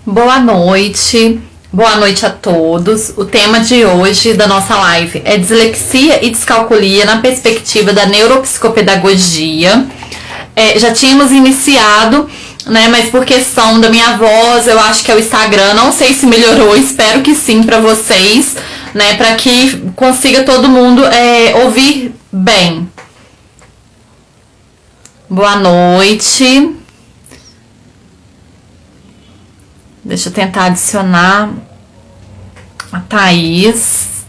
Boa noite a todos. O tema de hoje da nossa live é dislexia e descalculia na perspectiva da neuropsicopedagogia. Já tínhamos iniciado, né? Mas por questão da minha voz, eu acho que é o Instagram. Não sei se melhorou, espero que sim para vocês, né? Para que consiga todo mundo ouvir bem. Boa noite. Deixa eu tentar adicionar a Thaís.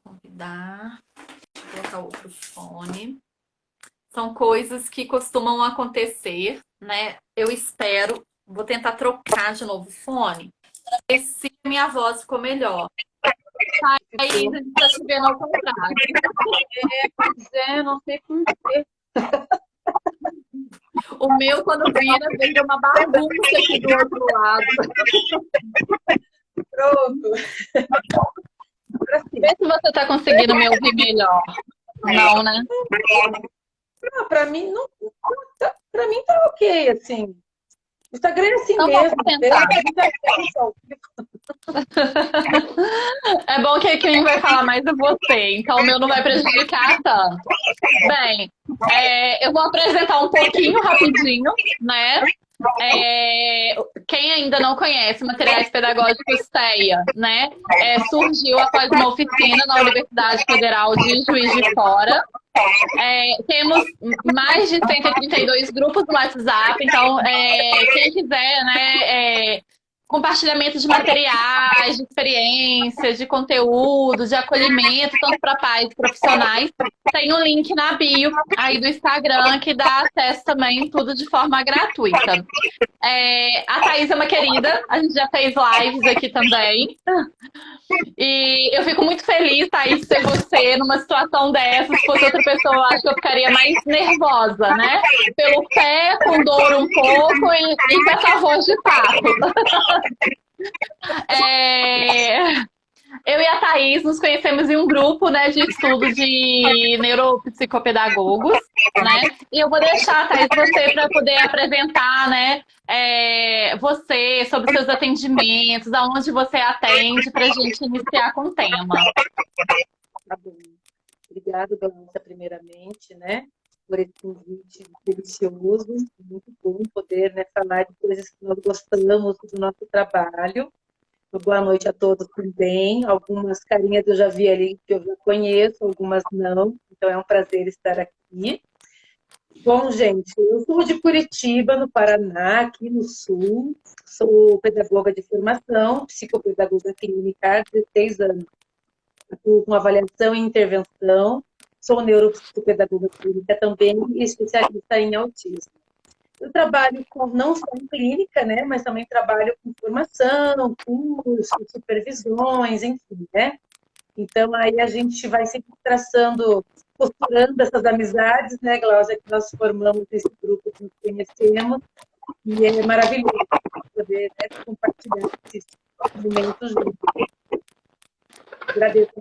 Convidar. Vou colocar outro fone. São coisas que costumam acontecer, né? Eu espero. Vou tentar trocar de novo o fone. Para ver se minha voz ficou melhor. Thaís, a gente está te vendo ao contrário. Não sei por quê. O meu, quando vira uma bagunça aqui do outro lado. Pronto. Vê se você está conseguindo me ouvir melhor. Não, né? Para mim, não, para mim tá ok, assim. O Instagram é assim então, mesmo. Vamos tentar. É bom que quem vai falar mais é você, então o meu não vai prejudicar tanto. Bem, eu vou apresentar um pouquinho rapidinho, né? Quem ainda não conhece Materiais Pedagógicos TEA, né? Surgiu após uma oficina na Universidade Federal de Juiz de Fora. Temos mais de 132 grupos no WhatsApp, então quem quiser, né, compartilhamento de materiais, de experiências, de conteúdo, de acolhimento, tanto para pais e profissionais, tem um link na bio aí do Instagram que dá acesso também tudo de forma gratuita. A Thaís é uma querida, a gente já fez lives aqui também. E eu fico muito feliz, Thaís, de ser você numa situação dessa. Se fosse outra pessoa, eu acho que eu ficaria mais nervosa, né? Pelo pé, com dor um pouco e com essa voz de pato. Eu e a Thaís nos conhecemos em um grupo, né, de estudo de neuropsicopedagogos, né? E eu vou deixar, Thaís, você para poder apresentar, né, você, sobre seus atendimentos, aonde você atende, para a gente iniciar com o tema. Tá bom. Obrigada, Glaucia, primeiramente, né, por esse convite delicioso. Muito bom poder, né, falar de coisas que nós gostamos do nosso trabalho. Boa noite a todos também. Algumas carinhas eu já vi ali que eu já conheço, algumas não. Então é um prazer estar aqui. Bom, gente, eu sou de Curitiba, no Paraná, aqui no Sul. Sou pedagoga de formação, psicopedagoga clínica há 16 anos. Atuo com avaliação e intervenção. Sou neuropsicopedagoga clínica também e especialista em autismo. Eu trabalho não só em clínica, né, mas também trabalho com formação, cursos, supervisões, enfim, né? Então, aí a gente vai sempre traçando, costurando essas amizades, né, Glaucia, que nós formamos esse grupo que nos conhecemos, e é maravilhoso poder, né, compartilhar esses momentos juntos. Agradeço.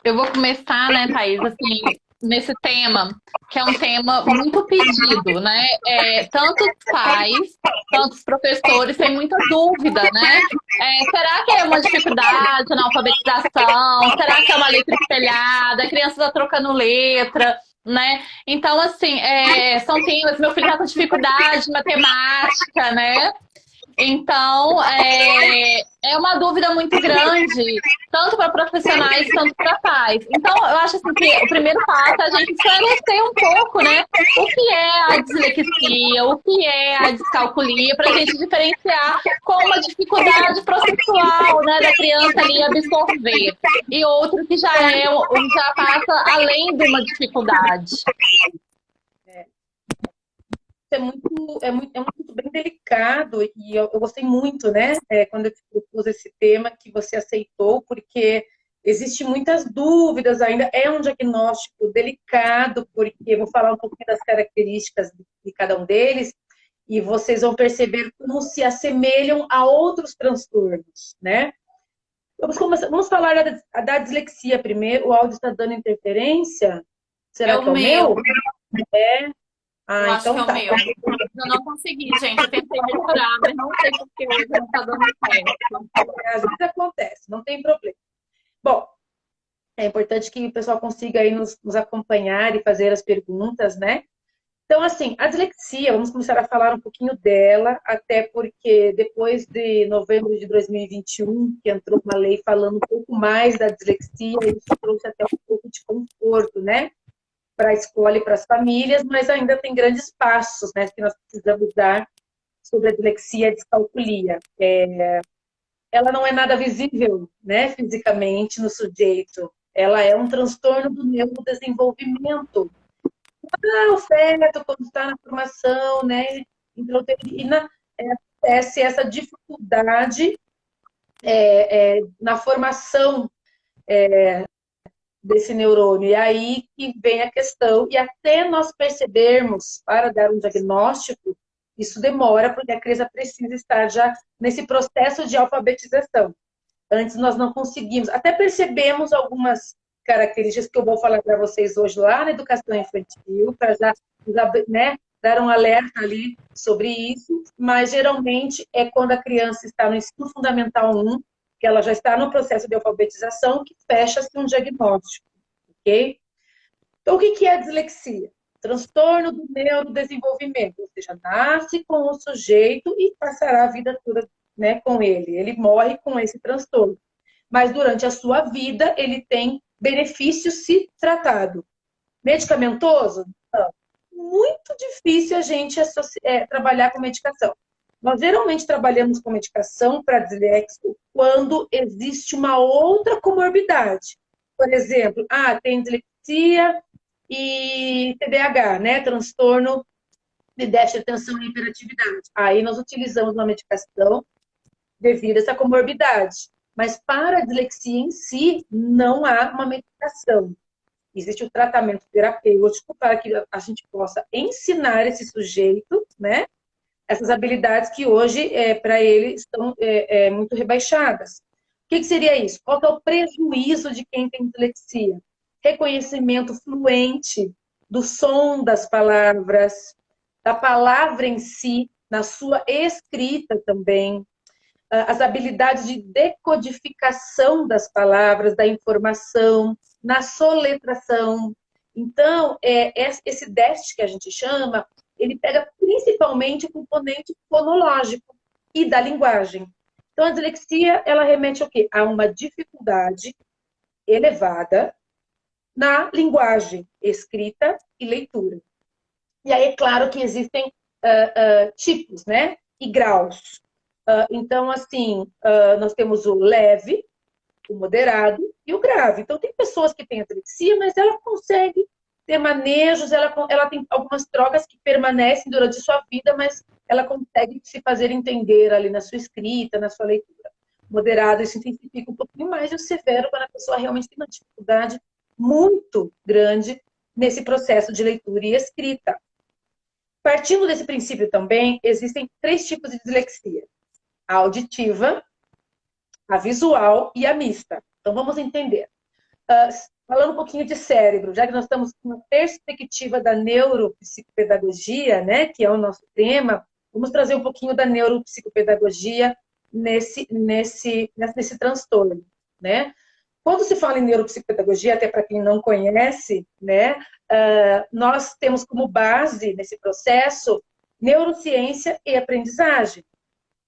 Eu vou começar, né, Thaís, assim, nesse tema, que é um tema muito pedido, né? Tanto os pais, tanto os professores têm muita dúvida, né? Será que é uma dificuldade na alfabetização? Será que é uma letra espelhada? A criança está trocando letra, né? Então, assim, são temas. Meu filho está com dificuldade de matemática, né? Então, é uma dúvida muito grande, tanto para profissionais, tanto para pais. Então, eu acho assim, que o primeiro passo é a gente esclarecer um pouco, né? O que é a dislexia, o que é a descalculia, para a gente diferenciar com uma dificuldade processual, né, da criança ali absorver. E outro que já passa além de uma dificuldade. É muito bem delicado e eu gostei muito, né, quando eu te propus esse tema, que você aceitou, porque existem muitas dúvidas ainda, é um diagnóstico delicado, porque eu vou falar um pouquinho das características de cada um deles e vocês vão perceber como se assemelham a outros transtornos, né? Vamos falar da dislexia primeiro. O áudio está dando interferência? Será que é o meu? É? Eu Ah, acho que então é o tá. meu. Eu não consegui, gente. Eu tentei melhorar, mas não sei por que hoje não tá dando certo. Às vezes acontece, não tem problema. Bom, é importante que o pessoal consiga aí nos acompanhar e fazer as perguntas, né? Então, assim, a dislexia, vamos começar a falar um pouquinho dela, até porque depois de novembro de 2021, que entrou uma lei falando um pouco mais da dislexia, isso trouxe até um pouco de conforto, né? Para a escola e para as famílias, mas ainda tem grandes passos, né, que nós precisamos dar sobre a dislexia e a descalculia. Ela não é nada visível, né, fisicamente no sujeito. Ela é um transtorno do neurodesenvolvimento. O feto, quando está na formação, né, intrauterina, acontece essa dificuldade na formação desse neurônio. E aí que vem a questão, e até nós percebermos, para dar um diagnóstico, isso demora, porque a criança precisa estar já nesse processo de alfabetização. Antes nós não conseguimos, até percebemos algumas características que eu vou falar para vocês hoje lá na educação infantil, para já, né, dar um alerta ali sobre isso, mas geralmente é quando a criança está no ensino fundamental 1, que ela já está no processo de alfabetização, que fecha-se um diagnóstico, ok? Então, o que é a dislexia? Transtorno do neurodesenvolvimento, ou seja, nasce com o sujeito e passará a vida toda, né, com ele. Ele morre com esse transtorno. Mas durante a sua vida, ele tem benefícios se tratado. Medicamentoso? Não. Muito difícil a gente trabalhar com medicação. Nós geralmente trabalhamos com medicação para dislexia quando existe uma outra comorbidade. Por exemplo, tem dislexia e TDAH, né? Transtorno de déficit de atenção e hiperatividade. Aí nós utilizamos uma medicação devido a essa comorbidade. Mas para a dislexia em si, não há uma medicação. Existe o tratamento terapêutico para que a gente possa ensinar esse sujeito, né, essas habilidades que hoje, para ele, estão muito rebaixadas. O que seria isso? Qual é o prejuízo de quem tem dislexia? Reconhecimento fluente do som das palavras, da palavra em si, na sua escrita também, as habilidades de decodificação das palavras, da informação, na soletração. Então, esse déficit que a gente chama, ele pega principalmente o componente fonológico e da linguagem. Então, a dislexia, ela remete ao quê? A uma dificuldade elevada na linguagem, escrita e leitura. E aí, é claro que existem tipos, né? E graus. Então, assim, nós temos o leve, o moderado e o grave. Então, tem pessoas que têm atrexia, mas ela consegue ter manejos, ela tem algumas trocas que permanecem durante a sua vida, mas ela consegue se fazer entender ali na sua escrita, na sua leitura. Moderado, isso intensifica um pouquinho mais, e o severo, quando a pessoa realmente tem uma dificuldade muito grande nesse processo de leitura e escrita. Partindo desse princípio também, existem 3 tipos de dislexia: a auditiva, a visual e a mista. Então, vamos entender. Falando um pouquinho de cérebro, já que nós estamos com uma perspectiva da neuropsicopedagogia, né, que é o nosso tema, vamos trazer um pouquinho da neuropsicopedagogia nesse transtorno, né? Quando se fala em neuropsicopedagogia, até para quem não conhece, né, nós temos como base nesse processo neurociência e aprendizagem.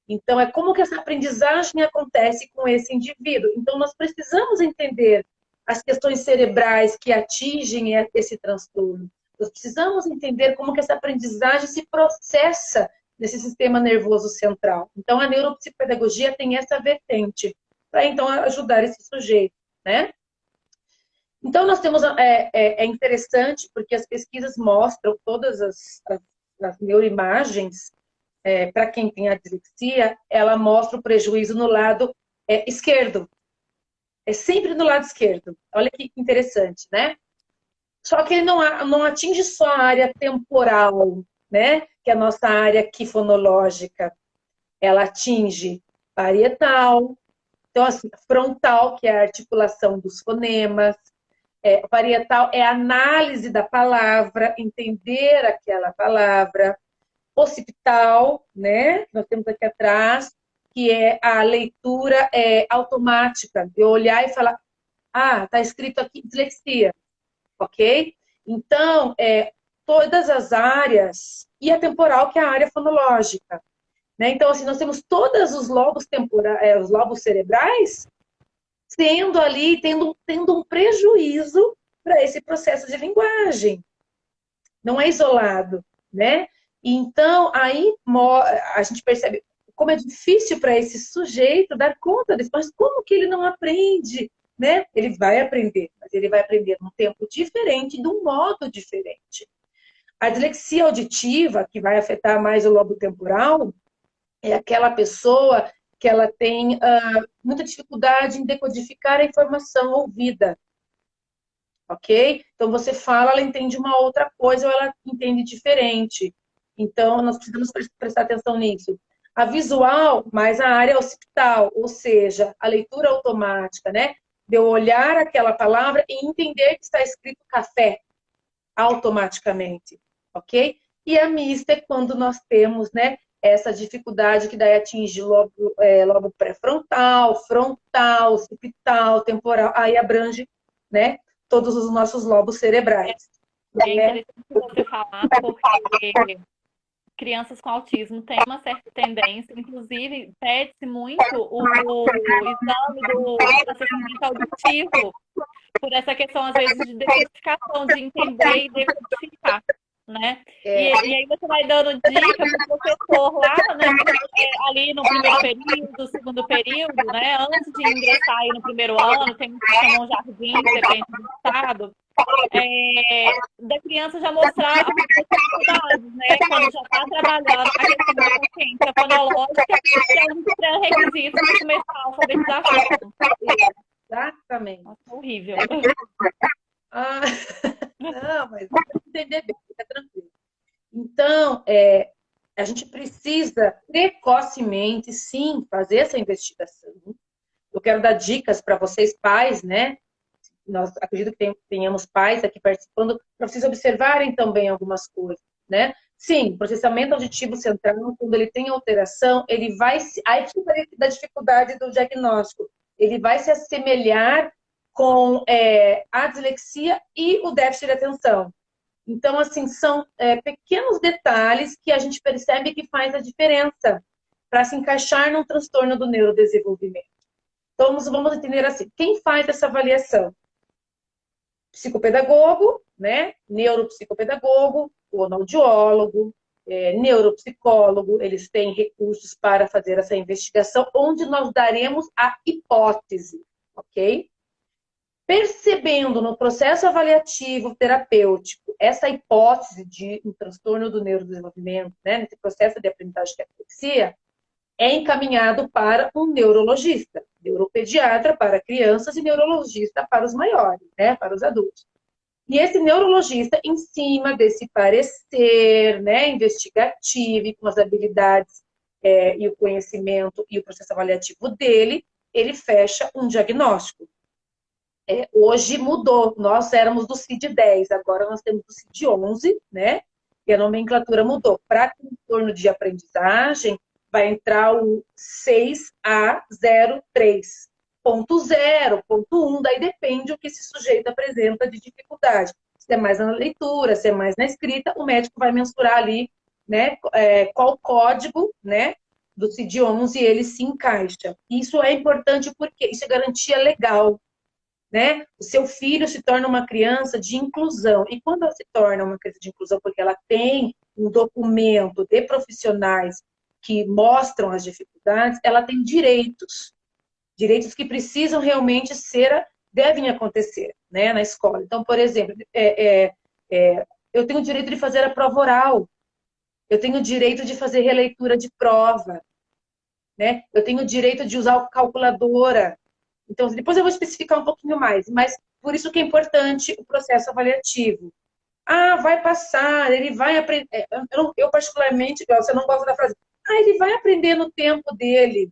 Então, é como que essa aprendizagem acontece com esse indivíduo. Então, nós precisamos entender as questões cerebrais que atingem esse transtorno. Nós precisamos entender como que essa aprendizagem se processa nesse sistema nervoso central. Então, a neuropsicopedagogia tem essa vertente para, então, ajudar esse sujeito, né? Então, nós temos... É interessante porque as pesquisas mostram todas as neuroimagens, para quem tem a dislexia, ela mostra o prejuízo no lado esquerdo. É sempre no lado esquerdo. Olha que interessante, né? Só que ele não atinge só a área temporal, né? Que é a nossa área aqui fonológica. Ela atinge parietal, então, assim, frontal, que é a articulação dos fonemas, Parietal é a análise da palavra, entender aquela palavra. Occipital, né? Nós temos aqui atrás, que é a leitura automática, de eu olhar e falar, tá escrito aqui dislexia, ok? Então, todas as áreas, e a temporal, que é a área fonológica, né? Então, assim, nós temos todos os lobos os lobos cerebrais sendo ali, tendo um prejuízo para esse processo de linguagem. Não é isolado, né? Então, aí a gente percebe como é difícil para esse sujeito dar conta disso. Mas como que ele não aprende, né? Ele vai aprender, mas ele vai aprender num tempo diferente, de um modo diferente. A dislexia auditiva, que vai afetar mais o lobo temporal, é aquela pessoa que ela tem muita dificuldade em decodificar a informação ouvida. Ok? Então, você fala, ela entende uma outra coisa ou ela entende diferente. Então, nós precisamos prestar atenção nisso. A visual, mais a área occipital, ou seja, a leitura automática, né? De eu olhar aquela palavra e entender que está escrito café automaticamente, ok? E a mista é quando nós temos, né, essa dificuldade que daí atinge lobo pré-frontal, frontal, occipital, temporal, aí abrange, né, todos os nossos lobos cerebrais. É interessante você falar, porque crianças com autismo têm uma certa tendência, inclusive pede-se muito o exame do processamento auditivo, por essa questão, às vezes, de decodificação, de entender e decodificar, né? E aí você vai dando dica para o professor lá, né? Ali no primeiro período, segundo período, né? Antes de ingressar aí no primeiro ano, tem que chamar um jardim, depende do estado, da criança já mostrar as dificuldades, né? Quando já está trabalhando a questão da consciência fonológica, que é um pré-requisito para começar a alfabetização. Exatamente. Nossa, horrível. Não, mas entender bem, fica tranquilo. Então, a gente precisa precocemente, sim, fazer essa investigação. Eu quero dar dicas para vocês, pais, né? Nós acredito que tenhamos pais aqui participando, para vocês observarem também algumas coisas, né? Sim, processamento auditivo central, quando ele tem alteração, ele vai aí da dificuldade do diagnóstico, ele vai se assemelhar com a dislexia e o déficit de atenção. Então, assim, são pequenos detalhes que a gente percebe que faz a diferença para se encaixar num transtorno do neurodesenvolvimento. Então, vamos entender assim, quem faz essa avaliação? Psicopedagogo, né? Neuropsicopedagogo, fonoaudiólogo, neuropsicólogo, eles têm recursos para fazer essa investigação, onde nós daremos a hipótese, ok? Percebendo no processo avaliativo terapêutico essa hipótese de um transtorno do neurodesenvolvimento, né, nesse processo de aprendizagem que é a dislexia, é encaminhado para um neurologista, neuropediatra para crianças e neurologista para os maiores, né, para os adultos. E esse neurologista, em cima desse parecer, né, investigativo e com as habilidades e o conhecimento e o processo avaliativo dele, ele fecha um diagnóstico. Hoje mudou, nós éramos do CID-10, agora nós temos do CID-11, né? E a nomenclatura mudou. Para transtorno de aprendizagem, vai entrar o 6A03.0.1, daí depende o que esse sujeito apresenta de dificuldade. Se é mais na leitura, se é mais na escrita, o médico vai mensurar ali, né, qual código, né, do CID-11 ele se encaixa. Isso é importante porque isso é garantia legal. Né? O seu filho se torna uma criança de inclusão. E quando ela se torna uma criança de inclusão, porque ela tem um documento de profissionais que mostram as dificuldades, ela tem direitos. Direitos que precisam realmente devem acontecer, né, na escola. Então, por exemplo, eu tenho o direito de fazer a prova oral. Eu tenho o direito de fazer releitura de prova. Né? Eu tenho o direito de usar a calculadora. Então, depois eu vou especificar um pouquinho mais, mas por isso que é importante o processo avaliativo. Vai passar, ele vai aprender. Eu particularmente, você não gosta da frase, ele vai aprender no tempo dele,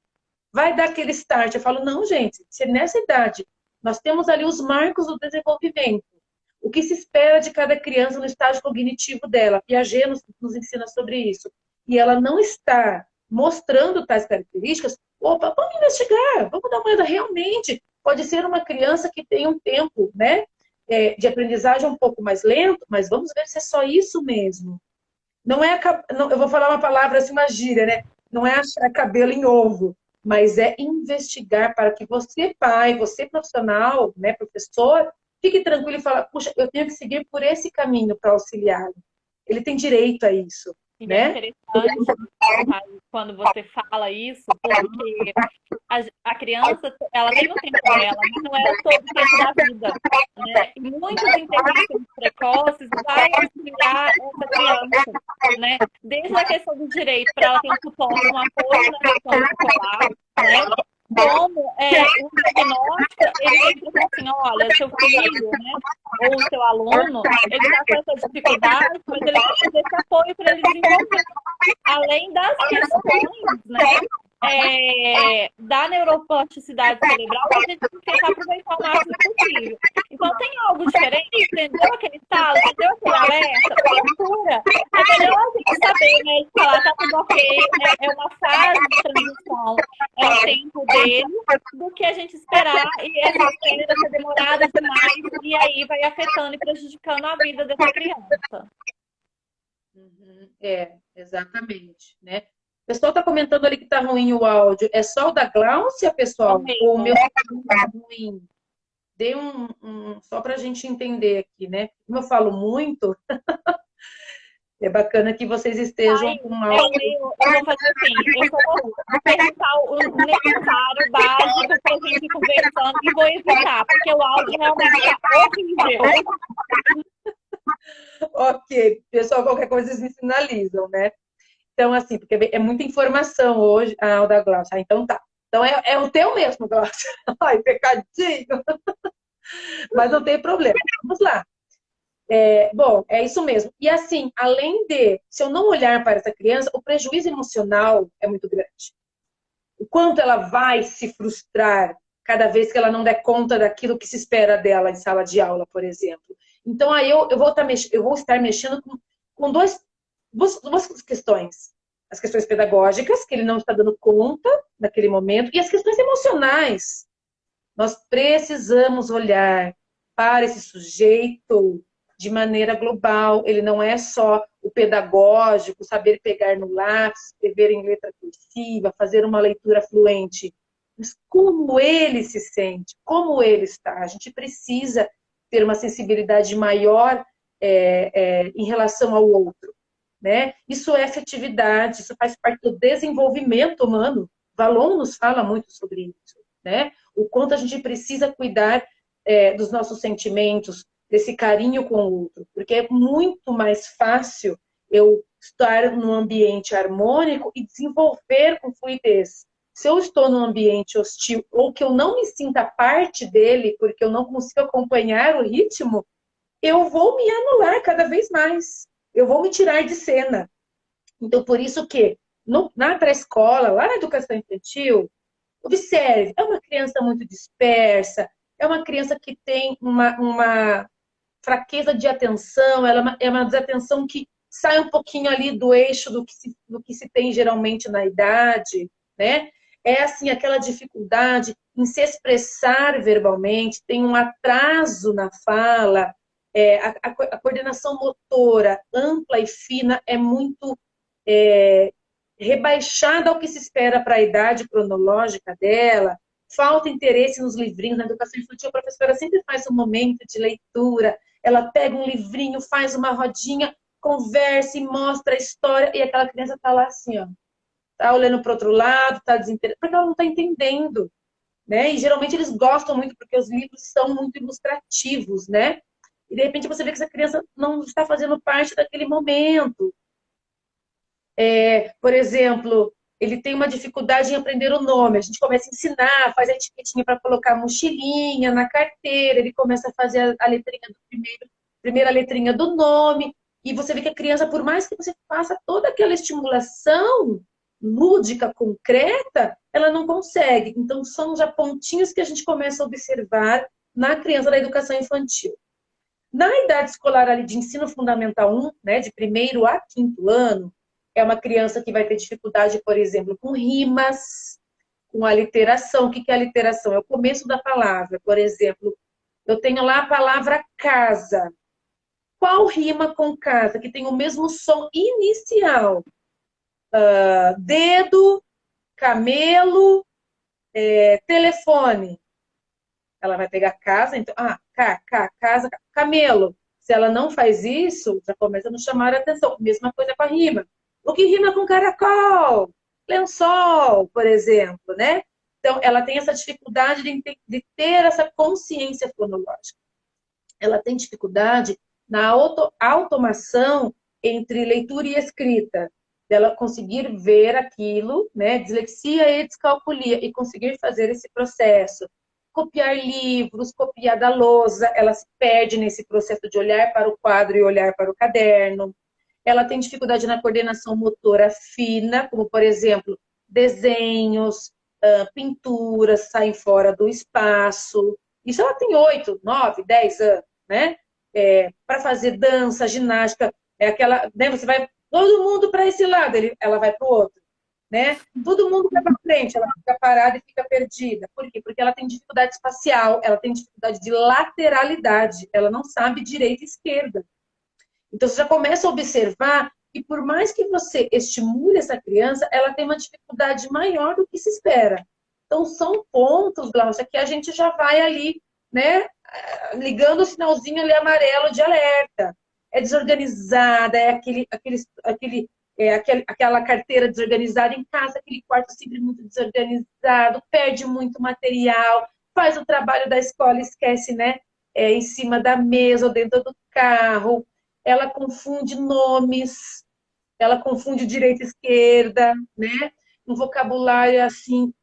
vai dar aquele start. Eu falo, não, gente, se nessa idade Nós temos ali os marcos do desenvolvimento. O que se espera de cada criança no estágio cognitivo dela. Piaget nos ensina sobre isso. E ela não está mostrando tais características. Opa, vamos investigar, vamos dar uma olhada realmente. Pode ser uma criança que tem um tempo, né, de aprendizagem um pouco mais lento, mas vamos ver se é só isso mesmo. Não é, eu vou falar uma palavra assim, uma gíria, né? Não é achar cabelo em ovo, mas é investigar para que você, pai, você profissional, né, professor, fique tranquilo e fala, puxa, eu tenho que seguir por esse caminho para auxiliá-lo. Ele tem direito a isso, E é né? interessante quando você fala isso, porque a criança, ela tem o tempo dela, mas não é todo o tempo da vida, né? E muitas intervenções precoces vai auxiliar essa criança, né? Desde a questão do direito, para ela ter um suporte, um apoio na questão escolar, né? Como o diagnóstico, ele tem que dizer assim, olha, seu filho, né, ou o seu aluno, ele está com essa dificuldade, mas ele precisa desse apoio para ele desenvolver. Além das questões, né, da neuroplasticidade cerebral, a gente tem que tentar aproveitar o máximo possível. Então, tem algo diferente? Entendeu aquele estalo? Entendeu aquele alerta? Procura. É melhor a gente saber, né, de falar, tá tudo ok, é uma fase de transição, é o tempo dele, do que a gente esperar e essa espera ser demorada demais e aí vai afetando e prejudicando a vida dessa criança. Exatamente, né? O pessoal está comentando ali que está ruim o áudio. É só o da Gláucia, pessoal? Ou o meu está ruim? Dê só para a gente entender aqui, né? Como eu falo muito, é bacana que vocês estejam com um áudio. Eu vou fazer assim, eu só vou perguntar o necessário, básico, para a gente ir conversando e vou evitar, porque o áudio realmente está horrível. Ok, pessoal, qualquer coisa vocês me sinalizam, né? Então, assim, porque é muita informação hoje. Ah, o da Glaucia. Então tá. Então é o teu mesmo, Glaucia. Ai, pecadinho. Mas não tem problema. Vamos lá. Bom, é isso mesmo. E assim, além se eu não olhar para essa criança, o prejuízo emocional é muito grande. O quanto ela vai se frustrar cada vez que ela não der conta daquilo que se espera dela em sala de aula, por exemplo. Então, aí eu vou estar mexendo com duas questões. As questões pedagógicas, que ele não está dando conta naquele momento, e as questões emocionais. Nós precisamos olhar para esse sujeito de maneira global. Ele não é só o pedagógico, saber pegar no lápis, escrever em letra cursiva, fazer uma leitura fluente. Mas como ele se sente, como ele está. A gente precisa ter uma sensibilidade maior em relação ao outro. Né? Isso é afetividade, isso faz parte do desenvolvimento humano. Valon nos fala muito sobre isso. Né? O quanto a gente precisa cuidar dos nossos sentimentos, desse carinho com o outro, porque é muito mais fácil eu estar num ambiente harmônico e desenvolver com fluidez. Se eu estou num ambiente hostil ou que eu não me sinta parte dele, porque eu não consigo acompanhar o ritmo, eu vou me anular cada vez mais. Eu vou me tirar de cena. Então, por isso que na pré-escola, lá na educação infantil, observe, é uma criança muito dispersa, é uma criança que tem uma fraqueza de atenção, ela é uma desatenção que sai um pouquinho ali do eixo do que se tem geralmente na idade, né? É assim, aquela dificuldade em se expressar verbalmente, tem um atraso na fala, a coordenação motora ampla e fina é muito rebaixada ao que se espera para a idade cronológica dela, falta interesse nos livrinhos. Na educação infantil, a professora sempre faz um momento de leitura, ela pega um livrinho, faz uma rodinha, conversa e mostra a história, e aquela criança está lá assim, ó, tá olhando para o outro lado, está desinteressada, porque ela não está entendendo, né? E geralmente eles gostam muito, porque os livros são muito ilustrativos, né? E de repente você vê que essa criança não está fazendo parte daquele momento. Por exemplo, ele tem uma dificuldade em aprender o nome. A gente começa a ensinar, faz a etiquetinha para colocar a mochilinha na carteira, ele começa a fazer a letrinha do primeira letrinha do nome, e você vê que a criança, por mais que você faça toda aquela estimulação, lúdica, concreta, ela não consegue. Então, são já pontinhos que a gente começa a observar na criança da educação infantil. Na idade escolar ali de ensino fundamental 1, né, de 1º a 5º ano, é uma criança que vai ter dificuldade, por exemplo, com rimas, com aliteração. O que é aliteração? É o começo da palavra. Por exemplo, eu tenho lá a palavra casa. Qual rima com casa? Que tem o mesmo som inicial. Dedo, camelo, telefone. Ela vai pegar casa, então, casa, camelo. Se ela não faz isso, já começa a nos chamar a atenção. Mesma coisa com a rima. O que rima com caracol? Lençol, por exemplo, né? Então, ela tem essa dificuldade de ter essa consciência fonológica. Ela tem dificuldade na automação entre leitura e escrita. Dela conseguir ver aquilo, né? Dislexia e descalculia, e conseguir fazer esse processo. Copiar livros, copiar da lousa, ela se perde nesse processo de olhar para o quadro e olhar para o caderno. Ela tem dificuldade na coordenação motora fina, como, por exemplo, desenhos, pinturas saem fora do espaço. Isso ela tem 8, 9, 10 anos, né? Para fazer dança, ginástica, né? Você vai todo mundo para esse lado, ela vai para o outro. Né? Todo mundo vai para frente, ela fica parada e fica perdida. Por quê? Porque ela tem dificuldade espacial, ela tem dificuldade de lateralidade, ela não sabe direita e esquerda. Então, você já começa a observar que, por mais que você estimule essa criança, ela tem uma dificuldade maior do que se espera. Então, são pontos, Glaucia, que a gente já vai ali, né, ligando o sinalzinho ali amarelo de alerta. É desorganizada, aquela carteira desorganizada em casa, aquele quarto sempre muito desorganizado, perde muito material, faz o trabalho da escola, esquece, né? Em cima da mesa ou dentro do carro. Ela confunde nomes, ela confunde direita e esquerda, né? Um vocabulário assim,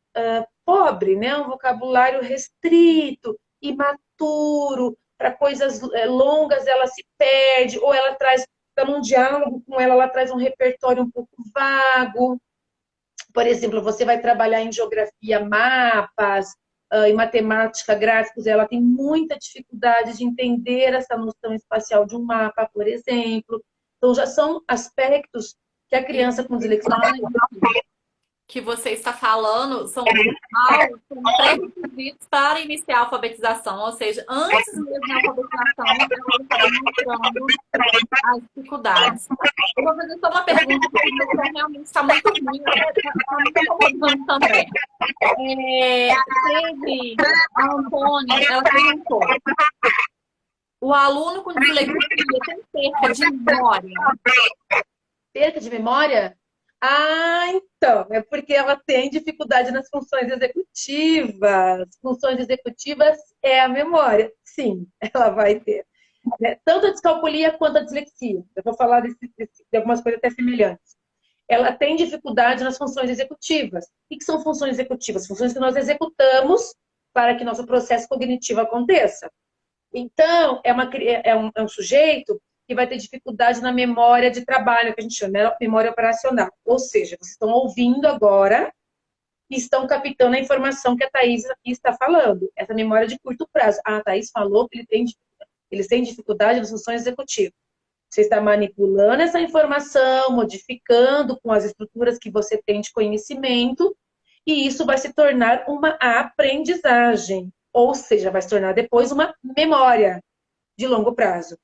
pobre, né? Um vocabulário restrito, imaturo, para coisas longas ela se perde, ou ela traz, está num diálogo com ela traz um repertório um pouco vago. Por exemplo, você vai trabalhar em geografia, mapas, em matemática, gráficos, ela tem muita dificuldade de entender essa noção espacial de um mapa, por exemplo. Então, já são aspectos que a criança com dislexia que você está falando são pré-requisitos para iniciar a alfabetização, ou seja, antes mesmo da alfabetização, ela está mostrando as dificuldades. Eu vou fazer só uma pergunta, porque o meu realmente está muito ruim, está muito incomodando também. Teve a Antônia, ela perguntou: o aluno com dislexia tem perca de memória? Perca de memória? Então, é porque ela tem dificuldade nas funções executivas. Funções executivas é a memória. Sim, ela vai ter. Tanto a descalculia quanto a dislexia. Eu vou falar de algumas coisas até semelhantes. Ela tem dificuldade nas funções executivas. O que são funções executivas? Funções que nós executamos para que nosso processo cognitivo aconteça. Então, é um sujeito que vai ter dificuldade na memória de trabalho, que a gente chama de memória operacional. Ou seja, vocês estão ouvindo agora e estão captando a informação que a Thaís aqui está falando. Essa memória de curto prazo. A Thaís falou que eles têm dificuldade nas funções executivas. Você está manipulando essa informação, modificando com as estruturas que você tem de conhecimento, e isso vai se tornar uma aprendizagem. Ou seja, vai se tornar depois uma memória de longo prazo.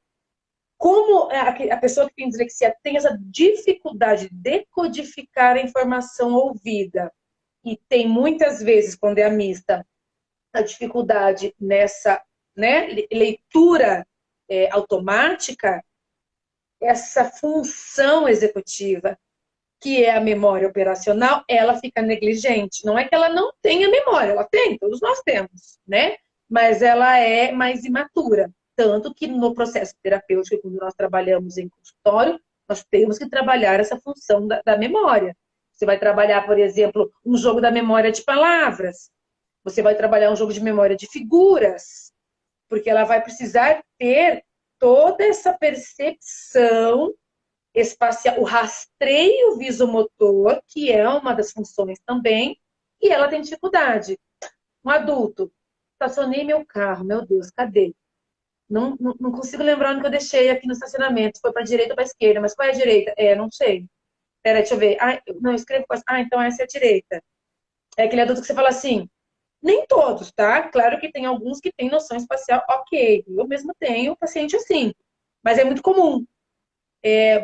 Como a pessoa que tem dislexia tem essa dificuldade de decodificar a informação ouvida, e tem muitas vezes, quando é a mista, a dificuldade nessa, né, leitura automática, essa função executiva, que é a memória operacional, ela fica negligente. Não é que ela não tenha memória, ela tem, todos nós temos, né? Mas ela é mais imatura. Tanto que no processo terapêutico, quando nós trabalhamos em consultório, nós temos que trabalhar essa função da memória. Você vai trabalhar, por exemplo, um jogo da memória de palavras. Você vai trabalhar um jogo de memória de figuras. Porque ela vai precisar ter toda essa percepção espacial, o rastreio visomotor, que é uma das funções também, e ela tem dificuldade. Um adulto, estacionei meu carro, meu Deus, cadê? Não consigo lembrar onde que eu deixei aqui no estacionamento. Foi para a direita ou para a esquerda, mas qual é a direita? Não sei. Pera, deixa eu ver. Não, eu escrevo. Então essa é a direita. É aquele adulto que você fala assim, nem todos, tá? Claro que tem alguns que têm noção espacial, ok. Eu mesmo tenho paciente assim, mas é muito comum.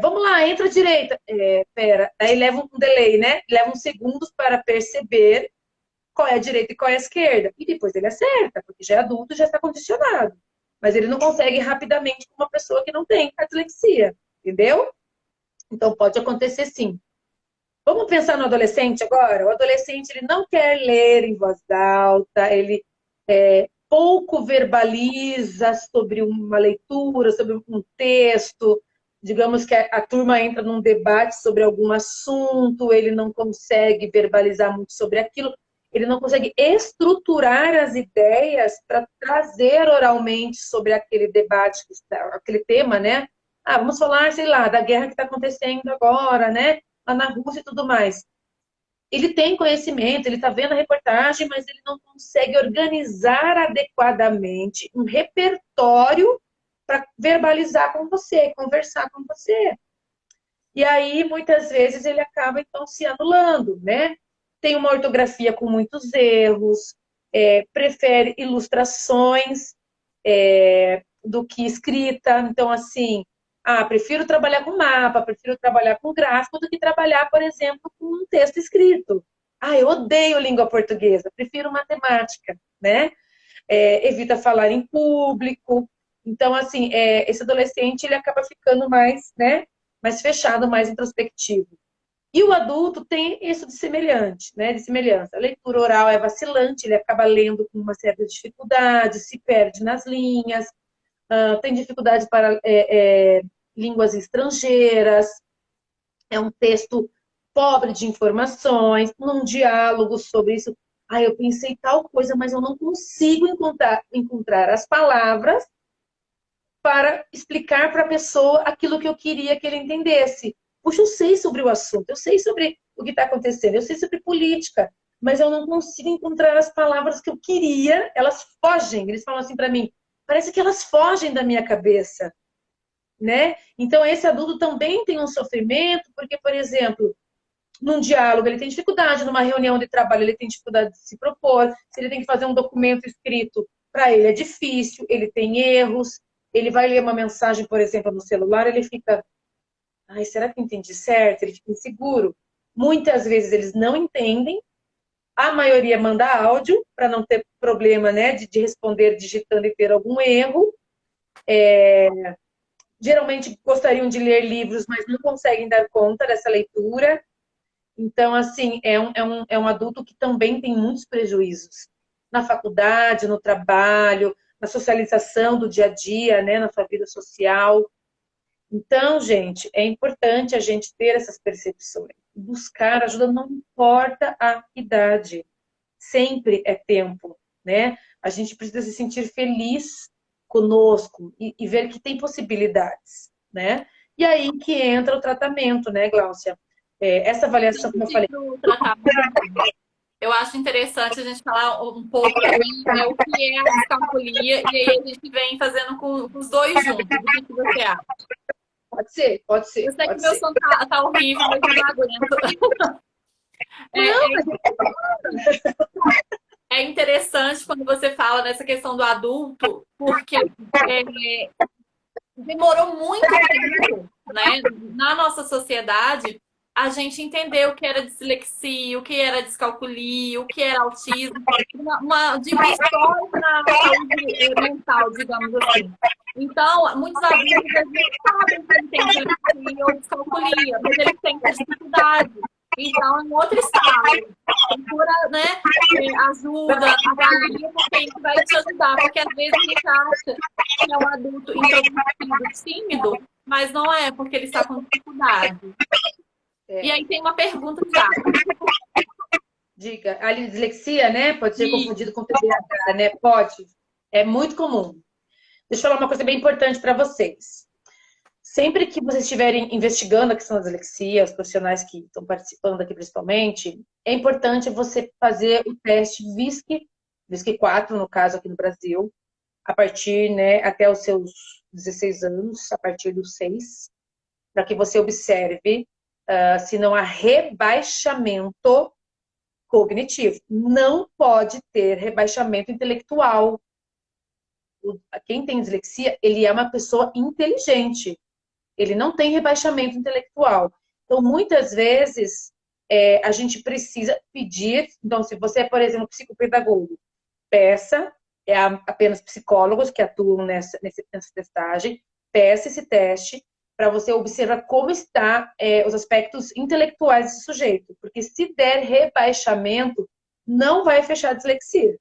Vamos lá, entra à direita. Pera, aí leva um delay, né? Leva uns segundos para perceber qual é a direita e qual é a esquerda. E depois ele acerta, porque já é adulto, já está condicionado. Mas ele não consegue rapidamente com uma pessoa que não tem a dislexia, entendeu? Então pode acontecer sim. Vamos pensar no adolescente agora? O adolescente ele não quer ler em voz alta, ele pouco verbaliza sobre uma leitura, sobre um texto. Digamos que a turma entra num debate sobre algum assunto, ele não consegue verbalizar muito sobre aquilo, ele não consegue estruturar as ideias para trazer oralmente sobre aquele debate, aquele tema, né? Vamos falar, sei lá, da guerra que está acontecendo agora, né? Lá na Rússia e tudo mais. Ele tem conhecimento, ele está vendo a reportagem, mas ele não consegue organizar adequadamente um repertório para verbalizar com você, conversar com você. E aí, muitas vezes, ele acaba, então, se anulando, né? Tem uma ortografia com muitos erros, prefere ilustrações do que escrita. Então, assim, prefiro trabalhar com mapa, prefiro trabalhar com gráfico do que trabalhar, por exemplo, com um texto escrito. Eu odeio língua portuguesa, prefiro matemática, né? Evita falar em público. Então, assim, esse adolescente, ele acaba ficando mais, né? Mais fechado, mais introspectivo. E o adulto tem isso de semelhante, né? De semelhança. A leitura oral é vacilante, ele acaba lendo com uma certa dificuldade, se perde nas linhas, tem dificuldade para línguas estrangeiras, é um texto pobre de informações, num diálogo sobre isso. Eu pensei tal coisa, mas eu não consigo encontrar as palavras para explicar para a pessoa aquilo que eu queria que ele entendesse. Puxa, eu sei sobre o assunto, eu sei sobre o que está acontecendo, eu sei sobre política, mas eu não consigo encontrar as palavras que eu queria, elas fogem. Eles falam assim para mim, parece que elas fogem da minha cabeça, né? Então, esse adulto também tem um sofrimento, porque, por exemplo, num diálogo ele tem dificuldade, numa reunião de trabalho ele tem dificuldade de se propor, se ele tem que fazer um documento escrito, para ele é difícil, ele tem erros, ele vai ler uma mensagem, por exemplo, no celular, ele fica, será que eu entendi certo? Ele fica inseguro. Muitas vezes eles não entendem, a maioria manda áudio, para não ter problema, né, de responder digitando e ter algum erro. Geralmente gostariam de ler livros, mas não conseguem dar conta dessa leitura. Então, assim, é um adulto que também tem muitos prejuízos na faculdade, no trabalho, na socialização do dia a dia, né, na sua vida social. Então, gente, é importante a gente ter essas percepções. Buscar ajuda, não importa a idade. Sempre é tempo, né? A gente precisa se sentir feliz conosco e ver que tem possibilidades, né? E aí que entra o tratamento, né, Gláucia? Essa avaliação, como eu falei. Eu acho interessante a gente falar um pouco também, né, o que é a descalculia, e aí a gente vem fazendo com os dois juntos. O que você acha? Pode ser, pode ser. Eu sei pode que meu ser. som tá horrível, mas eu não aguento. É interessante quando você fala nessa questão do adulto, porque demorou muito tempo, né? Na nossa sociedade, a gente entendeu o que era dislexia, o que era descalculia, o que era autismo, de uma história na saúde mental, digamos assim. Então, muitos adultos às vezes sabem que tem dislexia ou descalculia, mas eles têm dificuldade. Então, é um outro estado. Procura, né, ajuda, avalia, porque isso vai te ajudar. Porque às vezes a gente acha que é um adulto introvertido, tímido, mas não é, porque ele está com dificuldade. E aí tem uma pergunta já. Diga, a dislexia, né? Pode ser confundido com TDAH, né? Pode. É muito comum. Deixa eu falar uma coisa bem importante para vocês. Sempre que vocês estiverem investigando a questão da dislexia, os profissionais que estão participando aqui principalmente, é importante você fazer o teste VISC 4, no caso aqui no Brasil, a partir, né, até os seus 16 anos, a partir dos 6, para que você observe se não há rebaixamento cognitivo. Não pode ter rebaixamento intelectual. Quem tem dislexia, ele é uma pessoa inteligente. Ele não tem rebaixamento intelectual. Então, muitas vezes, a gente precisa pedir. Então, se você é, por exemplo, psicopedagogo, peça, apenas psicólogos que atuam nessa testagem, peça esse teste para você observar como está os aspectos intelectuais desse sujeito. Porque se der rebaixamento, não vai fechar a dislexia.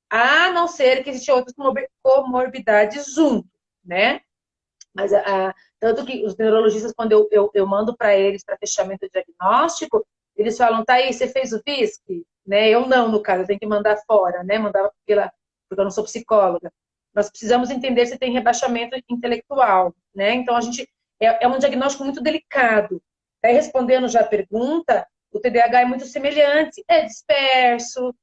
A não ser que existam outras comorbidades junto, né? Mas tanto que os neurologistas, quando eu mando para eles para fechamento diagnóstico, eles falam, tá aí, você fez o VISC? Né? Eu não, no caso, eu tenho que mandar fora, né? Mandar porque eu não sou psicóloga. Nós precisamos entender se tem rebaixamento intelectual, né? Então, a gente é um diagnóstico muito delicado. Aí, respondendo já a pergunta, o TDAH é muito semelhante, é disperso,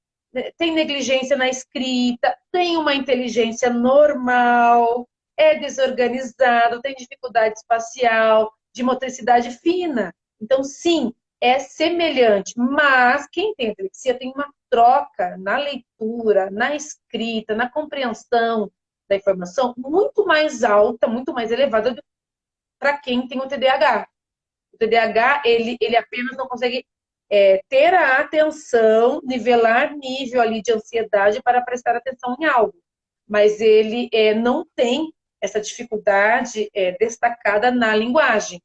tem negligência na escrita, tem uma inteligência normal, é desorganizado, tem dificuldade espacial, de motricidade fina. Então, sim, é semelhante, mas quem tem dislexia tem uma troca na leitura, na escrita, na compreensão da informação muito mais alta, muito mais elevada para quem tem o TDAH. O TDAH, ele apenas não consegue ter a atenção, nivelar nível ali de ansiedade para prestar atenção em algo. Mas ele não tem essa dificuldade destacada na linguagem.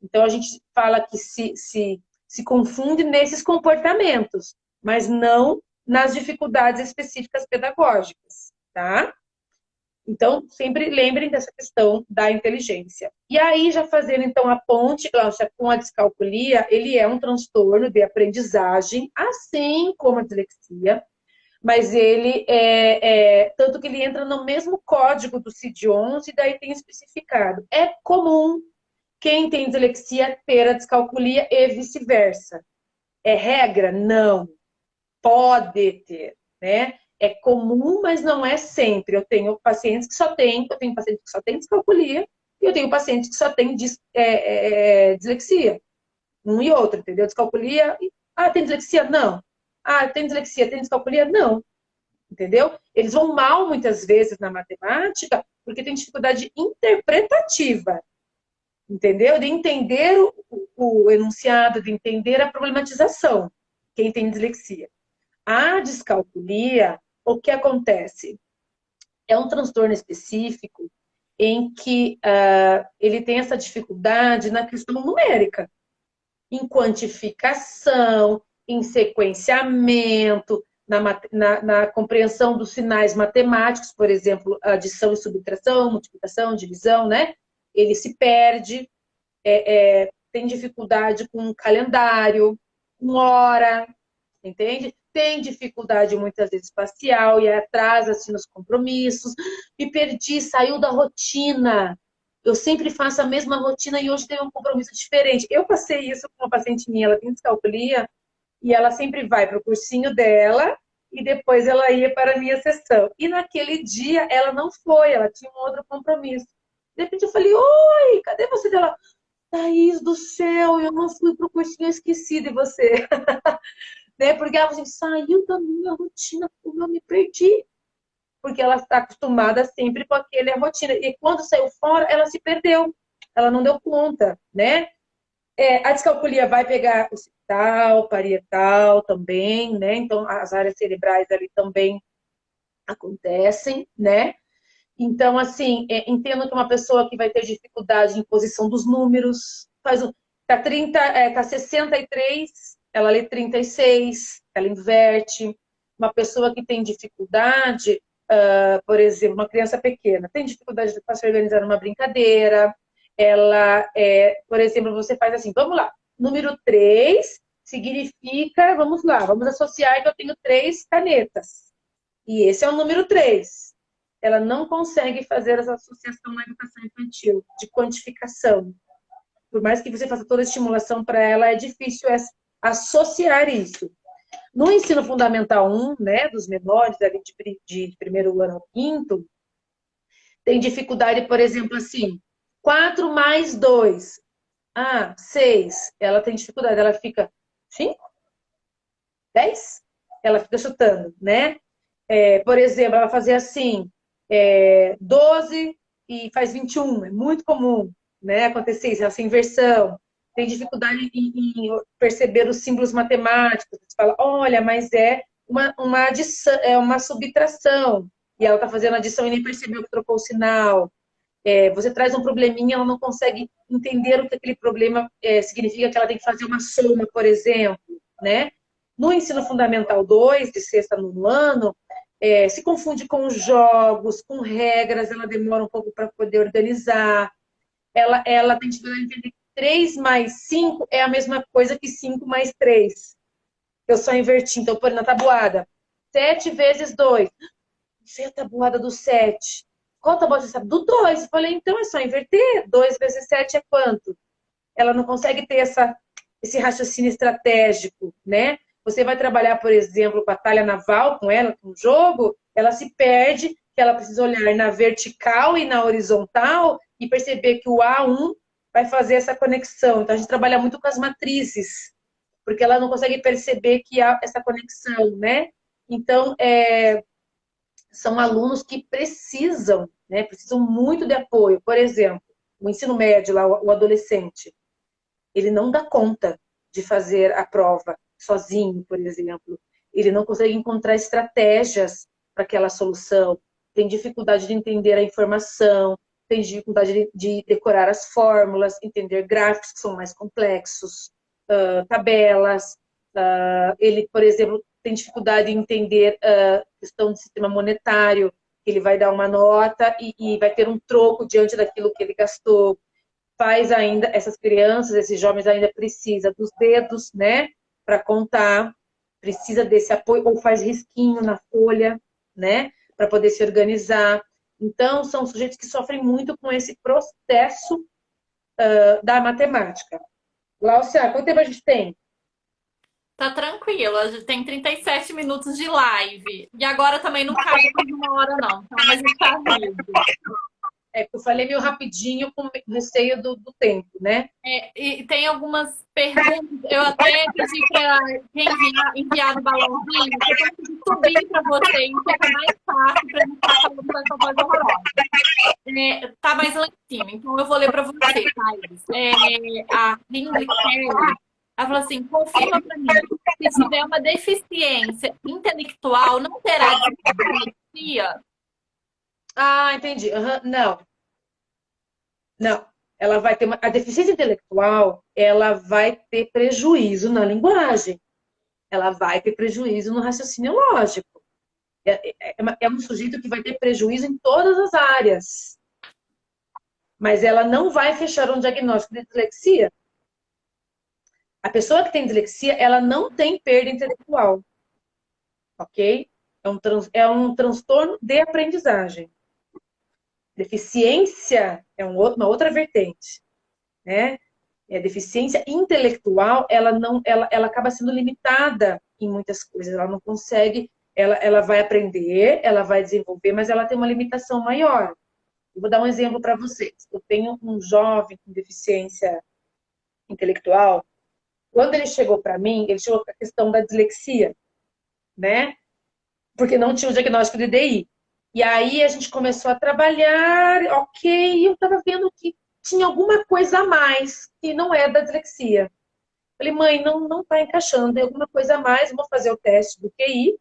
Então, a gente fala que se confunde nesses comportamentos, mas não nas dificuldades específicas pedagógicas, tá? Então, sempre lembrem dessa questão da inteligência. E aí, já fazendo, então, a ponte, Glaucia, com a descalculia, ele é um transtorno de aprendizagem, assim como a dislexia, mas ele tanto que ele entra no mesmo código do CID-11, e daí tem especificado. É comum quem tem dislexia ter a descalculia e vice-versa. É regra? Não. Pode ter, né? É comum, mas não é sempre. Eu tenho pacientes que só têm, descalculia, e eu tenho pacientes que só têm dislexia. Um e outro, entendeu? Descalculia. Tem dislexia? Não. Tem dislexia, tem descalculia? Não. Entendeu? Eles vão mal muitas vezes na matemática porque tem dificuldade interpretativa. Entendeu? De entender o enunciado, de entender a problematização. Quem tem dislexia. A descalculia, o que acontece? É um transtorno específico em que ele tem essa dificuldade na questão numérica, em quantificação, em sequenciamento, na compreensão dos sinais matemáticos, por exemplo, adição e subtração, multiplicação, divisão, né? Ele se perde, tem dificuldade com calendário, com hora, entende? Tem dificuldade muitas vezes espacial e atrasa-se nos compromissos. Me perdi, saiu da rotina. Eu sempre faço a mesma rotina e hoje teve um compromisso diferente. Eu passei isso com uma paciente minha, ela tem descalculia, e ela sempre vai para o cursinho dela e depois ela ia para a minha sessão. E naquele dia ela não foi, ela tinha um outro compromisso. De repente eu falei, oi, cadê você dela? Thaís do céu, eu não fui para o cursinho, eu esqueci de você. Né? Porque ela assim, saiu da minha rotina, como eu me perdi. Porque ela está acostumada sempre com aquela rotina. E quando saiu fora, ela se perdeu. Ela não deu conta, né? A descalculia vai pegar occipital, parietal também, né? Então, as áreas cerebrais ali também acontecem, né? Então, assim, entendo que uma pessoa que vai ter dificuldade em posição dos números, tá 63, ela lê 36, ela inverte. Uma pessoa que tem dificuldade, por exemplo, uma criança pequena, tem dificuldade para se organizar numa brincadeira, ela, por exemplo, você faz assim, vamos lá, número 3 significa, vamos lá, vamos associar que eu tenho 3 canetas. E esse é o número 3. ela não consegue fazer essa associação na educação infantil, de quantificação. Por mais que você faça toda a estimulação para ela, é difícil associar isso. No ensino fundamental 1, né, dos menores, ali de primeiro ano ao quinto, tem dificuldade, por exemplo, assim, 4 mais 2. 6. Ela tem dificuldade, ela fica 5? 10? Ela fica chutando, né? Por exemplo, ela fazia assim, 12 e faz 21. É muito comum, né, acontecer isso, essa inversão. Tem dificuldade em perceber os símbolos matemáticos. Você fala, olha, mas é uma adição, é uma subtração. E ela está fazendo adição e nem percebeu que trocou o sinal. Você traz um probleminha, ela não consegue entender o que aquele problema significa, que ela tem que fazer uma soma, por exemplo, né? No ensino fundamental 2, de sexta a nono ano, se confunde com jogos, com regras, ela demora um pouco para poder organizar. Ela tem dificuldade de entender que 3 mais 5 é a mesma coisa que 5 mais 3. Eu só inverti, então, por na tabuada. 7 vezes 2. Não sei a tabuada do 7. Qual tabuada você sabe? Do 2. Eu falei, então é só inverter. 2 vezes 7 é quanto? Ela não consegue ter esse raciocínio estratégico, né? Você vai trabalhar, por exemplo, batalha naval com ela, com o jogo, ela se perde, que ela precisa olhar na vertical e na horizontal e perceber que o A1 vai fazer essa conexão. Então, a gente trabalha muito com as matrizes, porque ela não consegue perceber que há essa conexão, né? Então, são alunos que precisam, né? Precisam muito de apoio. Por exemplo, o ensino médio, lá, o adolescente, ele não dá conta de fazer a prova sozinho, por exemplo. Ele não consegue encontrar estratégias para aquela solução. Tem dificuldade de entender a informação, tem dificuldade de decorar as fórmulas, entender gráficos que são mais complexos, tabelas. Ele, por exemplo, tem dificuldade em entender a questão do sistema monetário. Ele vai dar uma nota e vai ter um troco diante daquilo que ele gastou. Faz ainda, essas crianças, esses jovens ainda precisa dos dedos, né, para contar, precisa desse apoio, ou faz risquinho na folha, né, para poder se organizar. Então, são sujeitos que sofrem muito com esse processo da matemática. Láucia, quanto tempo a gente tem? Tá tranquilo, a gente tem 37 minutos de live. E agora também não cabe mais uma hora, não. Tá? Mas está vivo. Eu falei meio rapidinho com receio do tempo, né? E tem algumas perguntas. Eu até pedi para quem enviar no balãozinho, que eu consegui subir para vocês, fica mais fácil para não ficar falando com essa voz horrorosa. Tá mais lá em cima, então eu vou ler para você, Thaís. A Linda Kelly, ela falou assim: confirma para mim, se tiver uma deficiência intelectual, não terá dislexia? Entendi. Não. Não. Ela vai ter a deficiência intelectual, ela vai ter prejuízo na linguagem. Ela vai ter prejuízo no raciocínio lógico. É um sujeito que vai ter prejuízo em todas as áreas. Mas ela não vai fechar um diagnóstico de dislexia. A pessoa que tem dislexia, ela não tem perda intelectual. Ok? É um transtorno de aprendizagem. Deficiência é uma outra vertente, né? Deficiência intelectual, ela acaba sendo limitada em muitas coisas. Ela não consegue, ela vai aprender, ela vai desenvolver, mas ela tem uma limitação maior. Eu vou dar um exemplo para vocês. Eu tenho um jovem com deficiência intelectual. Quando ele chegou para mim, ele chegou com a questão da dislexia, né? Porque não tinha o diagnóstico de DI. E aí a gente começou a trabalhar, ok, e eu estava vendo que tinha alguma coisa a mais que não é da dislexia. Falei, mãe, não está encaixando, tem alguma coisa a mais, vou fazer o teste do QI.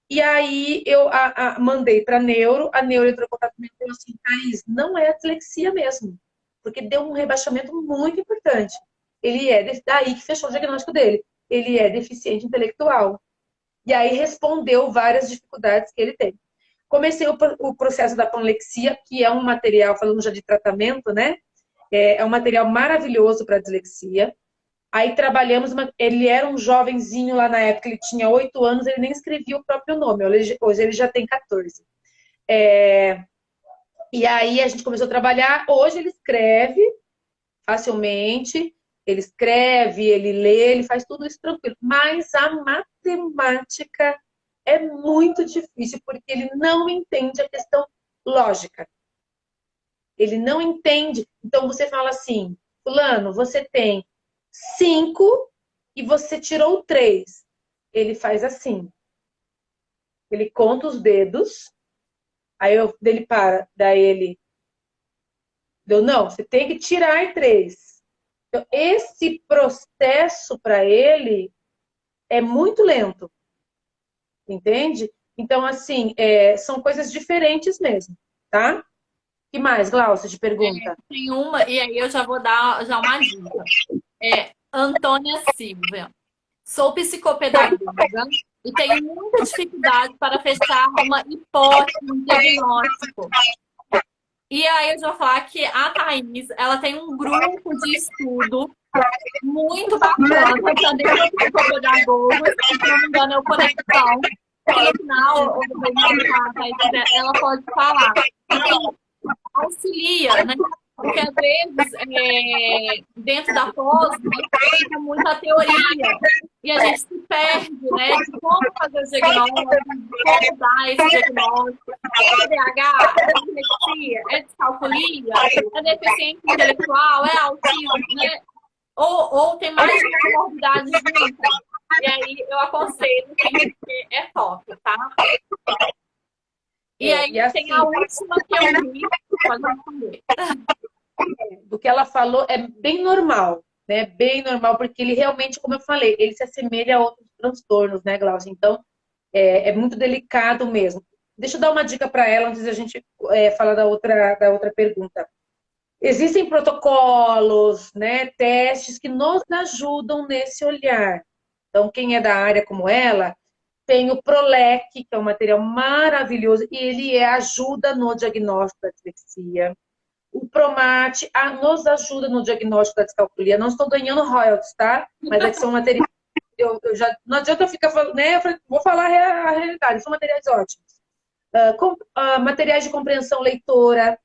E aí eu mandei para a neuro entrou em contato comigo e falou assim, Thaís, não é a dislexia mesmo, porque deu um rebaixamento muito importante. Ele daí que fechou o diagnóstico dele, ele é deficiente intelectual. E aí respondeu várias dificuldades que ele tem. Comecei o processo da panlexia, que é um material, falando já de tratamento, né? É um material maravilhoso para dislexia. Aí trabalhamos, ele era um jovenzinho lá na época, ele tinha 8 anos, ele nem escrevia o próprio nome, hoje ele já tem 14. E aí a gente começou a trabalhar. Hoje ele escreve facilmente, ele escreve, ele lê, ele faz tudo isso tranquilo. Mas a matemática é muito difícil, porque ele não entende a questão lógica. Ele não entende. Então você fala assim, fulano, você tem 5 e você tirou 3. Ele faz assim. Ele conta os dedos, aí ele para, daí ele deu, não, você tem que tirar 3. Então, esse processo para ele é muito lento, entende? Então, assim, são coisas diferentes mesmo, tá? Que mais, Glaucia, de pergunta? Tem uma, e aí eu já vou dar já uma dica. Antônia Silva. Sou psicopedagoga e tenho muita dificuldade para fechar uma hipótese, um diagnóstico. E aí eu já vou falar que a Thaís, ela tem um grupo de estudo muito bacana, também é psicopedagoga, se não me engano é o Conexão. E no final, ela pode falar. Então, auxilia, né? Porque às vezes, dentro da pós, fica muita teoria. E a gente se perde, né? De como fazer o diagnóstico, de como dar esse diagnóstico. É TDAH? É dislexia? É descalculia? É deficiência intelectual? É autismo? Né? Ou tem mais comorbidades juntas. E aí eu aconselho que é top, tá? E aí assim, tem a última que eu vi, pode responder. Do que ela falou é bem normal, né? Bem normal, porque ele realmente, como eu falei, ele se assemelha a outros transtornos, né, Glaucia? Então, é muito delicado mesmo. Deixa eu dar uma dica para ela antes da gente falar da outra pergunta. Existem protocolos, né, testes que nos ajudam nesse olhar. Então, quem é da área como ela, tem o Prolec, que é um material maravilhoso, e ele ajuda no diagnóstico da dislexia. O Promate nos ajuda no diagnóstico da descalculia. Não estou ganhando royalties, tá? Mas é que são materiais. Não adianta eu ficar falando, né? Vou falar a realidade, são materiais ótimos. Materiais de compreensão leitora,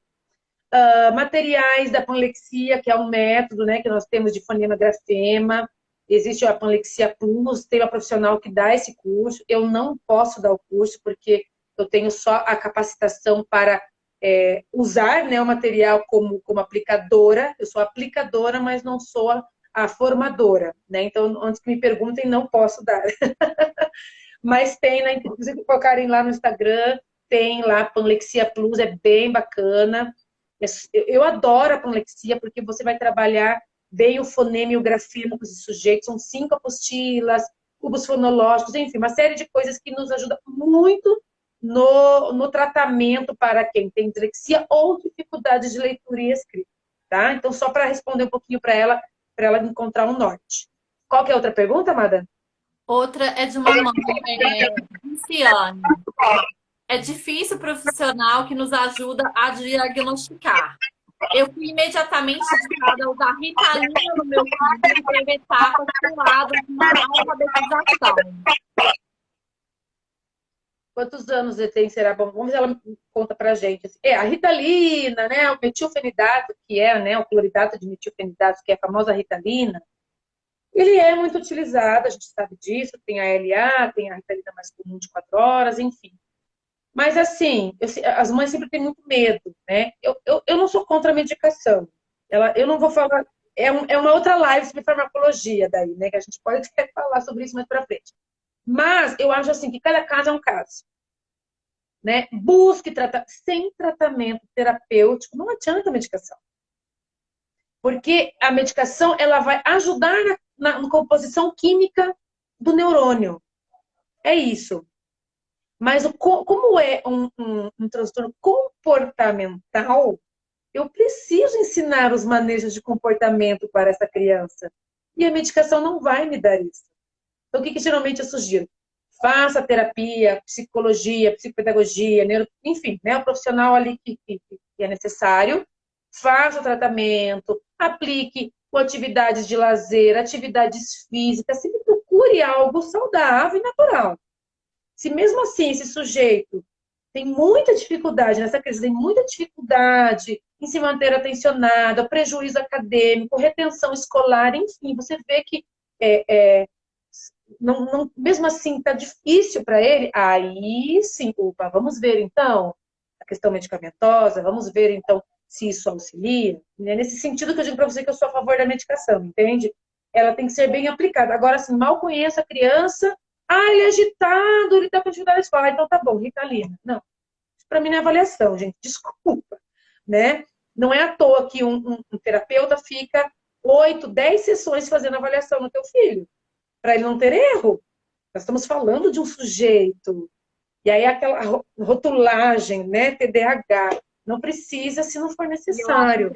materiais da panlexia, que é um método, né, que nós temos de fonema-grafema. Existe a Panlexia Plus, tem uma profissional que dá esse curso. Eu não posso dar o curso, porque eu tenho só a capacitação para usar, né, o material como aplicadora. Eu sou aplicadora, mas não sou a formadora, né? Então, antes que me perguntem, não posso dar. Mas tem, né, inclusive, colocarem lá no Instagram, tem lá Panlexia Plus, é bem bacana. Eu adoro a panlexia, porque você vai trabalhar bem o fonema e o grafema com esses sujeitos. São 5 apostilas, cubos fonológicos, enfim, uma série de coisas que nos ajudam muito no tratamento para quem tem dislexia ou dificuldades de leitura e escrita, tá? Então, só para responder um pouquinho para ela encontrar um norte. Qual que é a outra pergunta, Amada? Outra é de uma mãe, Luciane. É difícil o profissional que nos ajuda a diagnosticar. Eu fui imediatamente indicada a usar Ritalina no meu filho e teve etapas puladas na alfabetização. Quantos anos ele tem? Será bom? Vamos ver, ela conta pra gente. A Ritalina, né? O metilfenidato, que é, né? O cloridato de metilfenidato, que é a famosa Ritalina, ele é muito utilizado, a gente sabe disso. Tem a LA, tem a Ritalina mais comum de 4 horas, enfim. Mas, assim, as mães sempre têm muito medo, né? Eu não sou contra a medicação. Eu não vou falar... É uma outra live sobre farmacologia daí, né? Que a gente pode até falar sobre isso mais pra frente. Mas eu acho assim que cada caso é um caso. Né? Busque tratar. Sem tratamento terapêutico, não adianta a medicação. Porque a medicação ela vai ajudar na composição química do neurônio. É isso. Mas como é um transtorno comportamental, eu preciso ensinar os manejos de comportamento para essa criança. E a medicação não vai me dar isso. Então, o que geralmente eu sugiro? Faça terapia, psicologia, psicopedagogia, enfim, né, o profissional ali que é necessário. Faça o tratamento, aplique com atividades de lazer, atividades físicas, sempre procure algo saudável e natural. Se mesmo assim esse sujeito tem muita dificuldade nessa crise, tem muita dificuldade em se manter atencionada, prejuízo acadêmico, retenção escolar, enfim, você vê que mesmo assim está difícil para ele, aí sim, opa, vamos ver então a questão medicamentosa, vamos ver então se isso auxilia. É nesse sentido que eu digo para você que eu sou a favor da medicação, entende? Ela tem que ser bem aplicada. Agora, assim, mal conheço a criança, ele é agitado, ele está com dificuldade na escola, então tá bom, Ritalina. Não, isso para mim não é avaliação, gente, desculpa, né? Não é à toa que um terapeuta fica 8, 10 sessões fazendo avaliação no teu filho, para ele não ter erro. Nós estamos falando de um sujeito. E aí aquela rotulagem, né, TDAH, não precisa se não for necessário.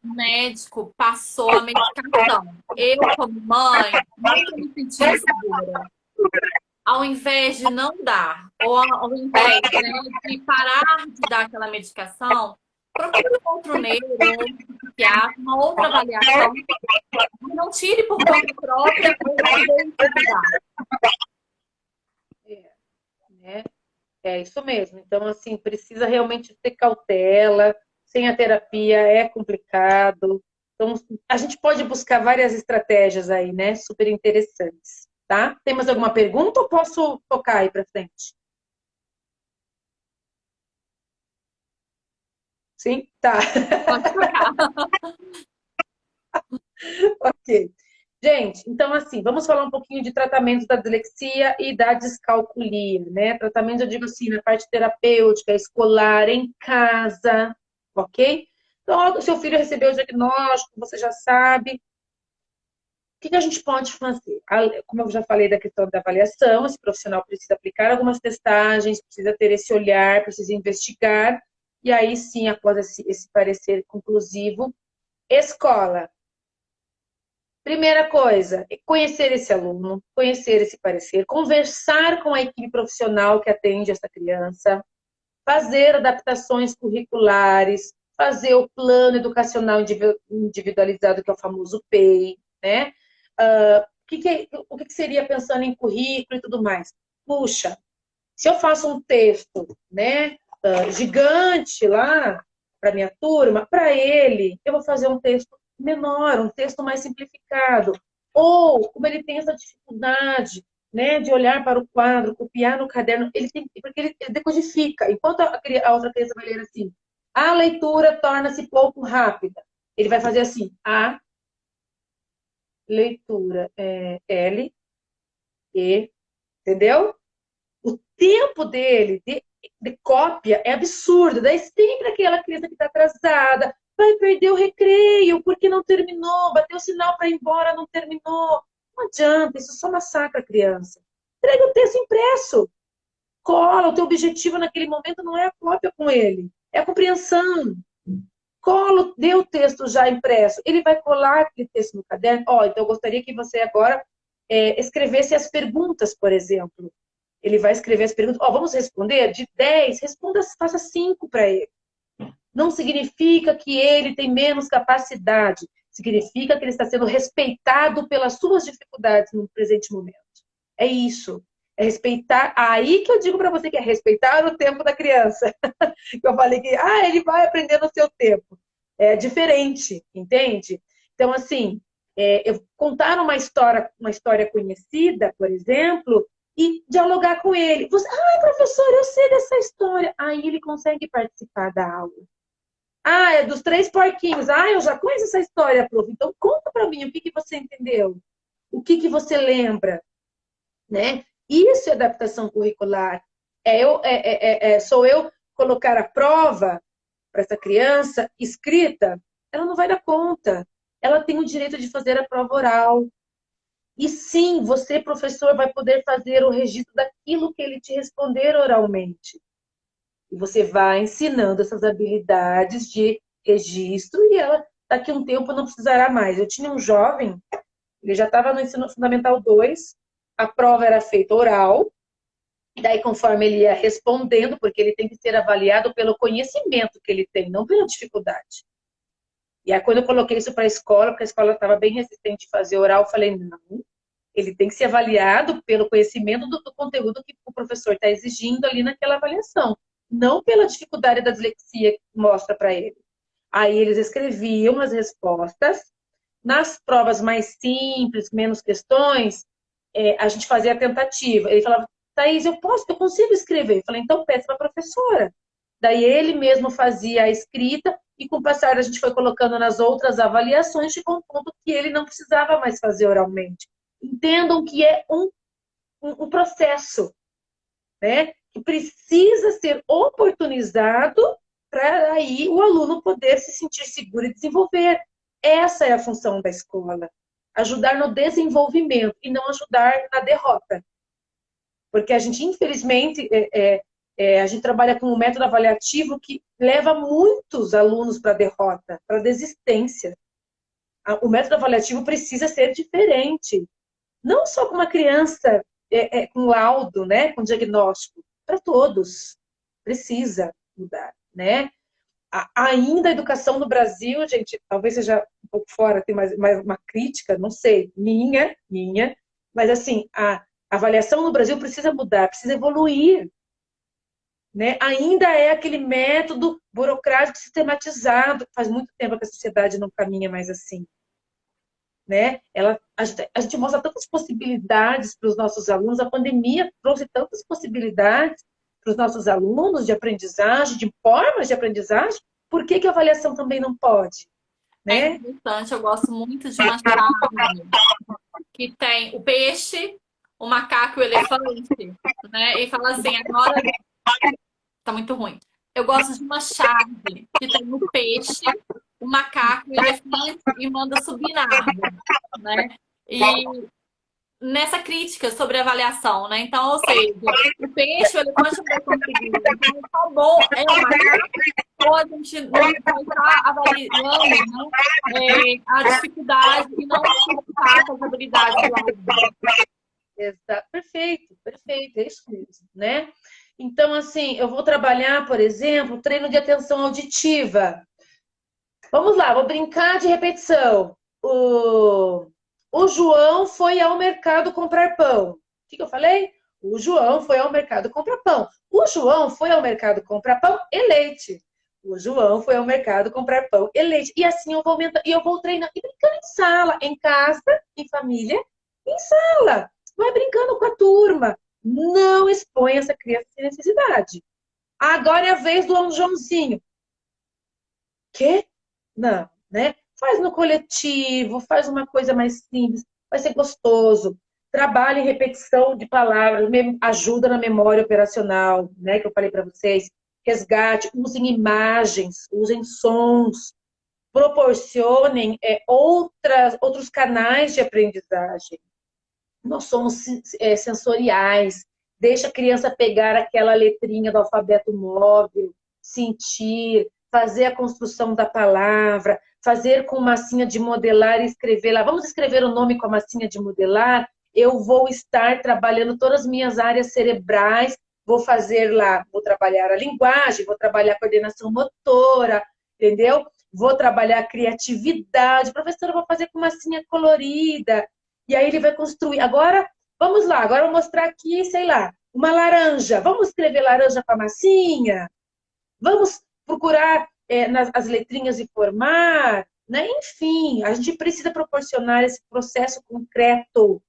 O médico passou a medicação. Eu, como mãe, não me senti segura. Ao invés de não dar, ou ao invés, né, de parar de dar aquela medicação, procure um outro neuro, um outro psiquiatra, uma outra avaliação. Não tire por conta própria É isso mesmo. Então, assim, precisa realmente ter cautela. Sem a terapia é complicado. Então, a gente pode buscar várias estratégias aí, né? Super interessantes, tá? Tem mais alguma pergunta ou posso tocar aí para frente? Sim? Tá. Pode tocar. Ok. Gente, então assim, vamos falar um pouquinho de tratamento da dislexia e da descalculia, né? Tratamento, eu digo assim, na parte terapêutica, escolar, em casa, ok? Então, o seu filho recebeu o diagnóstico, você já sabe. O que a gente pode fazer? Como eu já falei da questão da avaliação, esse profissional precisa aplicar algumas testagens, precisa ter esse olhar, precisa investigar, e aí sim, após esse parecer conclusivo, escola. Primeira coisa, é conhecer esse aluno, conhecer esse parecer, conversar com a equipe profissional que atende essa criança, fazer adaptações curriculares, fazer o plano educacional individualizado, que é o famoso PEI, né? O que seria pensando em currículo e tudo mais? Puxa, se eu faço um texto, né, gigante lá para minha turma, para ele, eu vou fazer um texto menor, um texto mais simplificado. Ou, como ele tem essa dificuldade, né, de olhar para o quadro, copiar no caderno, porque ele decodifica. Enquanto a outra criança vai ler assim, a leitura torna-se pouco rápida. Ele vai fazer assim, a leitura, L, E, entendeu? O tempo dele de cópia é absurdo. Daí sempre aquela criança que está atrasada, vai perder o recreio porque não terminou, bateu o sinal para ir embora, não terminou. Não adianta, isso só massacra a criança. Entrega o texto impresso. Cola, o teu objetivo naquele momento não é a cópia com ele, é a compreensão. Cola, dê o texto já impresso. Ele vai colar aquele texto no caderno. Então eu gostaria que você agora escrevesse as perguntas, por exemplo. Ele vai escrever as perguntas. Vamos responder? De 10, responda, faça 5 para ele. Não significa que ele tem menos capacidade. Significa que ele está sendo respeitado pelas suas dificuldades no presente momento. É isso. É respeitar. Aí que eu digo para você que é respeitar o tempo da criança. Eu falei que ele vai aprender no seu tempo. É diferente, entende? Então, assim, eu contar uma história conhecida, por exemplo, e dialogar com ele. Professor, eu sei dessa história. Aí ele consegue participar da aula. É dos 3 porquinhos. Eu já conheço essa história, prof. Então conta para mim o que você entendeu. O que você lembra, né? Isso é adaptação curricular. Sou eu colocar a prova para essa criança escrita, ela não vai dar conta. Ela tem o direito de fazer a prova oral. E sim, você, professor, vai poder fazer o registro daquilo que ele te responder oralmente. E você vai ensinando essas habilidades de registro e ela, daqui a um tempo, não precisará mais. Eu tinha um jovem, ele já estava no ensino fundamental 2, a prova era feita oral, e daí conforme ele ia respondendo, porque ele tem que ser avaliado pelo conhecimento que ele tem, não pela dificuldade. E aí quando eu coloquei isso para a escola, porque a escola estava bem resistente de fazer oral, eu falei, não, Ele tem que ser avaliado pelo conhecimento do conteúdo que o professor está exigindo ali naquela avaliação, não pela dificuldade da dislexia que mostra para ele. Aí eles escreviam as respostas. Nas provas mais simples, menos questões, a gente fazia a tentativa. Ele falava, Thaís, eu consigo escrever. Eu falei, então peça para a professora. Daí ele mesmo fazia a escrita e com o passar a gente foi colocando nas outras avaliações, chegou um ponto que ele não precisava mais fazer oralmente. Entendam que é um processo, né? Que precisa ser oportunizado para aí o aluno poder se sentir seguro e desenvolver. Essa é a função da escola. Ajudar no desenvolvimento e não ajudar na derrota. Porque a gente, infelizmente, a gente trabalha com um método avaliativo que leva muitos alunos para a derrota, para a desistência. O método avaliativo precisa ser diferente. Não só com uma criança com laudo, né, com diagnóstico. Para todos. Precisa mudar, né? Ainda a educação no Brasil, gente, talvez seja um pouco fora, tem mais uma crítica, não sei, minha, mas assim, a avaliação no Brasil precisa mudar, precisa evoluir, né? Ainda é aquele método burocrático sistematizado, faz muito tempo que a sociedade não caminha mais assim, né? A gente mostra tantas possibilidades para os nossos alunos, a pandemia trouxe tantas possibilidades para os nossos alunos de aprendizagem, de formas de aprendizagem, por que a avaliação também não pode? É Né? interessante, eu gosto muito de uma chave que tem o peixe, o macaco e o elefante, né? E fala assim, agora tá muito ruim. Eu gosto de uma chave que tem o peixe, o macaco e o elefante e manda subir na árvore, né? E nessa crítica sobre avaliação, né? Então, ou seja, o peixe, o elefante não vai conseguir. Então, tá bom, é o macaco, ou a gente não vai estar avaliando, né, a dificuldade e não as habilidades do aluno. Exato. Perfeito, é isso mesmo, né? Então, assim, eu vou trabalhar, por exemplo, treino de atenção auditiva. Vamos lá, vou brincar de repetição. O João foi ao mercado comprar pão. O que eu falei? O João foi ao mercado comprar pão. O João foi ao mercado comprar pão e leite. O João foi ao mercado comprar pão e leite. E assim eu vou aumentando, e eu vou treinando e brincando em sala, em casa, em família, em sala. Vai brincando com a turma. Não expõe essa criança sem necessidade. Agora é a vez do Joãozinho. Quê? Não, né? Faz no coletivo, faz uma coisa mais simples, vai ser gostoso. Trabalhe em repetição de palavras, ajuda na memória operacional, né? Que eu falei para vocês. Resgate, usem imagens, usem sons, proporcionem outros canais de aprendizagem. Nós somos sensoriais. Deixa a criança pegar aquela letrinha do alfabeto móvel, sentir, fazer a construção da palavra, fazer com massinha de modelar e escrever lá. Vamos escrever o nome com a massinha de modelar? Eu vou estar trabalhando todas as minhas áreas cerebrais, vou fazer lá, vou trabalhar a linguagem, vou trabalhar a coordenação motora, entendeu? Vou trabalhar a criatividade. Professora, eu vou fazer com massinha colorida. E aí ele vai construir. Agora, vamos lá, agora eu vou mostrar aqui, sei lá, uma laranja. Vamos escrever laranja com a massinha? Vamos procurar as letrinhas e formar, né? Enfim, a gente precisa proporcionar esse processo concreto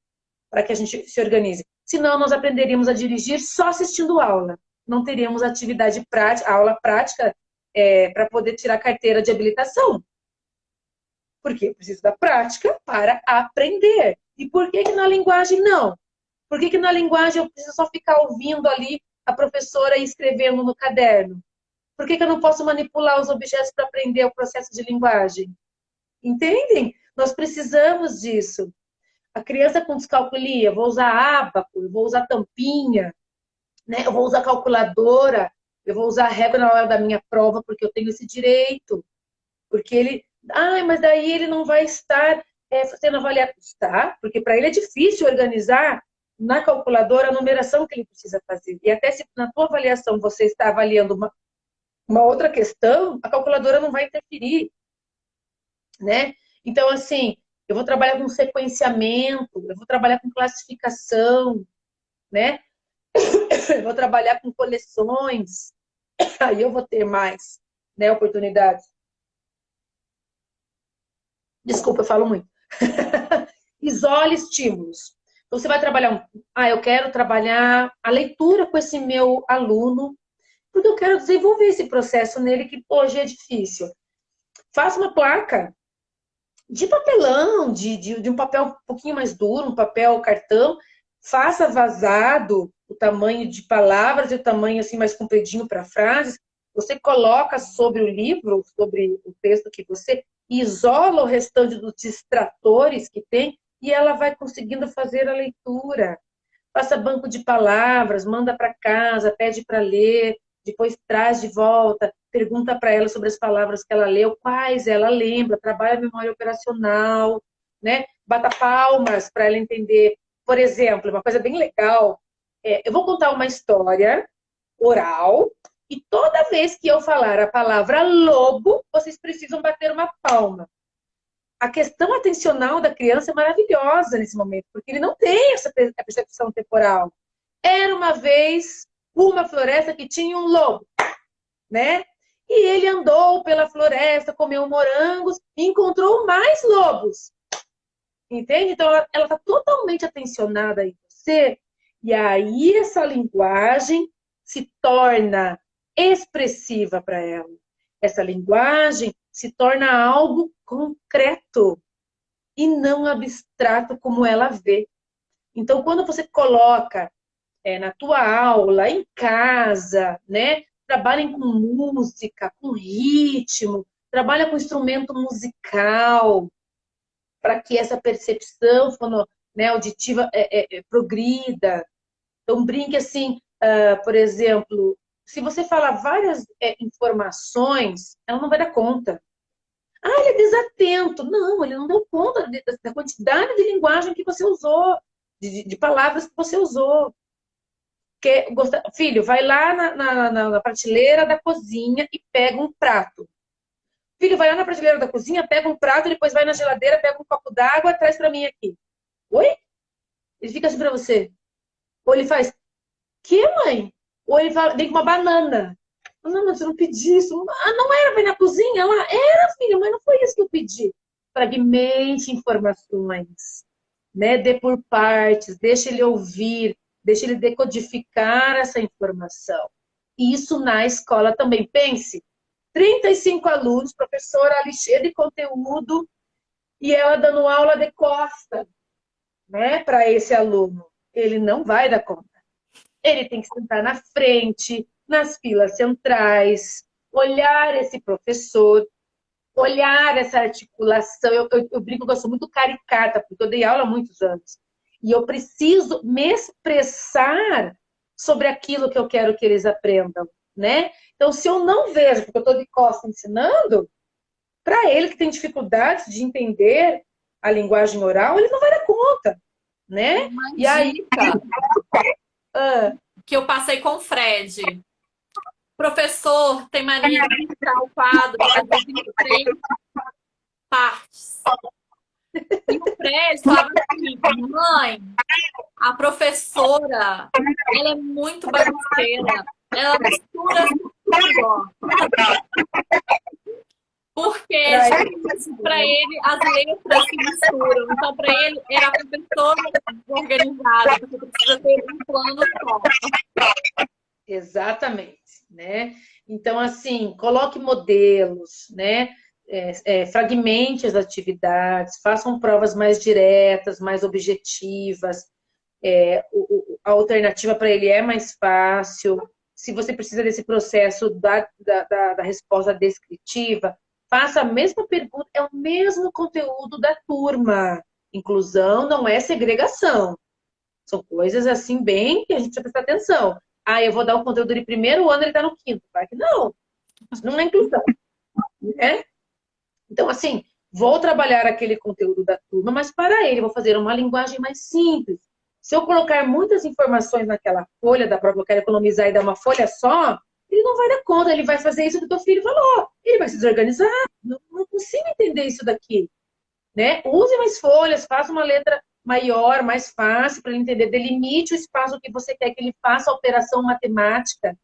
para que a gente se organize. Senão, nós aprenderíamos a dirigir só assistindo aula. Não teríamos atividade prática, aula prática para poder tirar carteira de habilitação. Porque eu preciso da prática para aprender. E por que na linguagem não? Por que na linguagem eu preciso só ficar ouvindo ali a professora e escrevendo no caderno? Por que eu não posso manipular os objetos para aprender o processo de linguagem? Entendem? Nós precisamos disso. A criança com descalculia, eu vou usar ábaco, eu vou usar tampinha, né? Eu vou usar calculadora, eu vou usar régua na hora da minha prova, porque eu tenho esse direito. Porque ele... mas daí ele não vai estar sendo avaliado. Está, porque para ele é difícil organizar na calculadora a numeração que ele precisa fazer. E até se na tua avaliação você está avaliando uma outra questão, a calculadora não vai interferir, né? Então, assim, eu vou trabalhar com sequenciamento, eu vou trabalhar com classificação, né? Eu vou trabalhar com coleções, aí eu vou ter mais, né, oportunidades. Desculpa, eu falo muito. Isole estímulos. Então, você vai trabalhar, eu quero trabalhar a leitura com esse meu aluno, porque eu quero desenvolver esse processo nele que hoje é difícil. Faça uma placa de papelão, de um papel um pouquinho mais duro, um papel cartão, faça vazado o tamanho de palavras e o tamanho assim mais compridinho para frases. Você coloca sobre o livro, sobre o texto que você isola o restante dos distratores que tem e ela vai conseguindo fazer a leitura. Faça banco de palavras, manda para casa, pede para ler, depois traz de volta, pergunta para ela sobre as palavras que ela leu, quais ela lembra, trabalha a memória operacional, né? Bata palmas para ela entender. Por exemplo, uma coisa bem legal, eu vou contar uma história oral e toda vez que eu falar a palavra lobo, vocês precisam bater uma palma. A questão atencional da criança é maravilhosa nesse momento, porque ele não tem essa percepção temporal. Era uma vez uma floresta que tinha um lobo, né? E ele andou pela floresta, comeu morangos e encontrou mais lobos. Entende? Então, ela está totalmente atencionada em você. E aí, essa linguagem se torna expressiva para ela. Essa linguagem se torna algo concreto e não abstrato como ela vê. Então, quando você coloca na tua aula, em casa, né? Trabalhem com música, com ritmo, trabalha com instrumento musical, para que essa percepção né, auditiva progrida. Então, brinque assim, por exemplo, se você falar várias informações, ela não vai dar conta. Ele é desatento. Não, ele não deu conta da quantidade de linguagem que você usou, de palavras que você usou. Filho, vai lá na prateleira da cozinha e pega um prato. Filho, vai lá na prateleira da cozinha, pega um prato, depois vai na geladeira, pega um copo d'água, traz para mim aqui. Oi? Ele fica assim para você. Ou ele faz, que, mãe? Ou ele vem com uma banana. Não, mas eu não pedi isso. Não era, vai na cozinha? Lá, era, filho, mas não foi isso que eu pedi. Fragmente informações, né? Dê por partes, deixa ele ouvir, deixa ele decodificar essa informação. E isso na escola também. Pense, 35 alunos, professora ali cheia de conteúdo, e ela dando aula de costa, né, para esse aluno. Ele não vai dar conta. Ele tem que sentar na frente, nas filas centrais, olhar esse professor, olhar essa articulação. Eu brinco que eu sou muito caricata, porque eu dei aula há muitos anos. E eu preciso me expressar sobre aquilo que eu quero que eles aprendam, né? Então, se eu não vejo, porque eu estou de costas ensinando, para ele que tem dificuldades de entender a linguagem oral, ele não vai dar conta, né? E aí, que eu passei com o Fred. O professor tem mania de mostrar o quadro fazer 23 partes. E o Fred falava assim, mãe, a professora, ela é muito bagunceira. Ela mistura tudo. Porque para ele as letras se misturam. Então, para ele, era a professora organizada, porque precisa ter um plano só. Exatamente, né? Então, assim, coloque modelos, né? Fragmente as atividades, façam provas mais diretas, mais objetivas. A alternativa para ele é mais fácil. Se você precisa desse processo da resposta descritiva, faça a mesma pergunta, é o mesmo conteúdo da turma. Inclusão não é segregação. São coisas assim bem que a gente precisa prestar atenção. Eu vou dar o conteúdo de primeiro ano, ele está no quinto. Vai que não. Isso não é inclusão. Né? Então, assim, vou trabalhar aquele conteúdo da turma, mas para ele, vou fazer uma linguagem mais simples. Se eu colocar muitas informações naquela folha da prova, eu quero economizar e dar uma folha só, ele não vai dar conta, ele vai fazer isso que o teu filho falou. Ele vai se desorganizar. Não consigo entender isso daqui. né? Use mais folhas, faça uma letra maior, mais fácil para ele entender. Delimite o espaço que você quer que ele faça a operação matemática.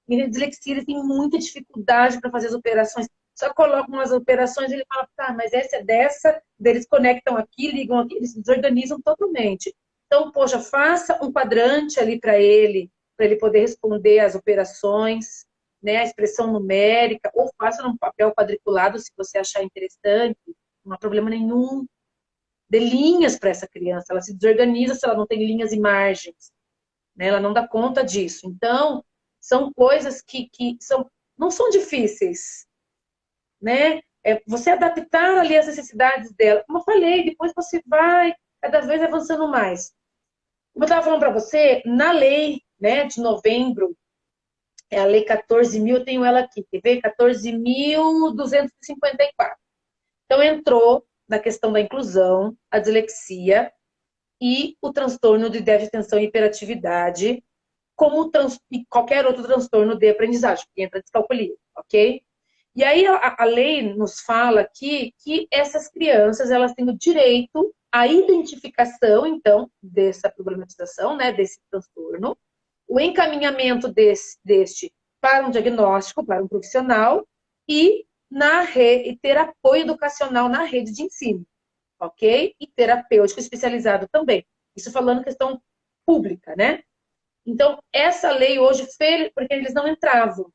E a dislexia, ele tem muita dificuldade para fazer as operações. Só colocam umas operações e ele fala, tá, mas essa é dessa, daí eles conectam aqui, ligam aqui, eles se desorganizam totalmente. Então, poxa, faça um quadrante ali para ele poder responder as operações, né, a expressão numérica, ou faça num papel quadriculado, se você achar interessante, não há problema nenhum. Dê linhas para essa criança, ela se desorganiza se ela não tem linhas e margens, né, ela não dá conta disso. Então, são coisas que não são difíceis, né? É você adaptar ali as necessidades dela. Como eu falei, depois você vai cada vez avançando mais. Como eu estava falando para você, na lei, né, de novembro, é a lei 14.000, eu tenho ela aqui, quer ver? 14.254. Então, entrou na questão da inclusão, a dislexia e o transtorno de déficit de atenção e hiperatividade, como e qualquer outro transtorno de aprendizagem, que entra a descalculia, ok? E aí a lei nos fala aqui que essas crianças, elas têm o direito à identificação, então, dessa problematização, né, desse transtorno, o encaminhamento deste para um diagnóstico, para um profissional, e ter apoio educacional na rede de ensino, ok? E terapêutico especializado também. Isso falando questão pública, né? Então, essa lei hoje, porque eles não entravam,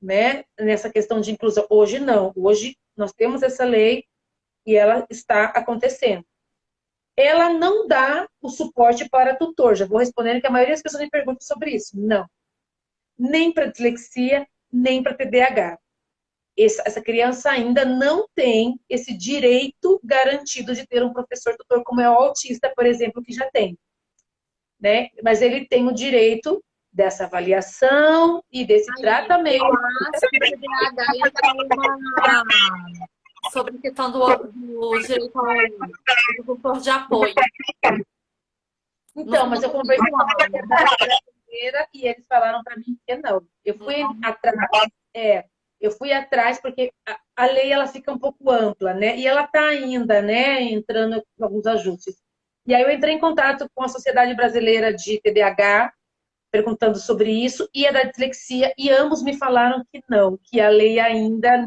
né, nessa questão de inclusão. Hoje não. Hoje nós temos essa lei e ela está acontecendo. Ela não dá o suporte para tutor. Já vou respondendo que a maioria das pessoas me perguntam sobre isso. Não. Nem para dislexia, nem para TDAH. Essa criança ainda não tem esse direito garantido de ter um professor tutor, como é o autista, por exemplo, que já tem, né? Mas ele tem o direito dessa avaliação e desse tratamento. Eu acho que o TDAH entra sobre a questão do direito ao tutor de apoio. Então, mas eu conversei com a brasileira e eles falaram para mim que não. Eu fui atrás porque a lei ela fica um pouco ampla, né? E ela está ainda, né, entrando em alguns ajustes. E aí eu entrei em contato com a Sociedade Brasileira de TDAH, perguntando sobre isso, e a da dislexia, e ambos me falaram que não, que a lei ainda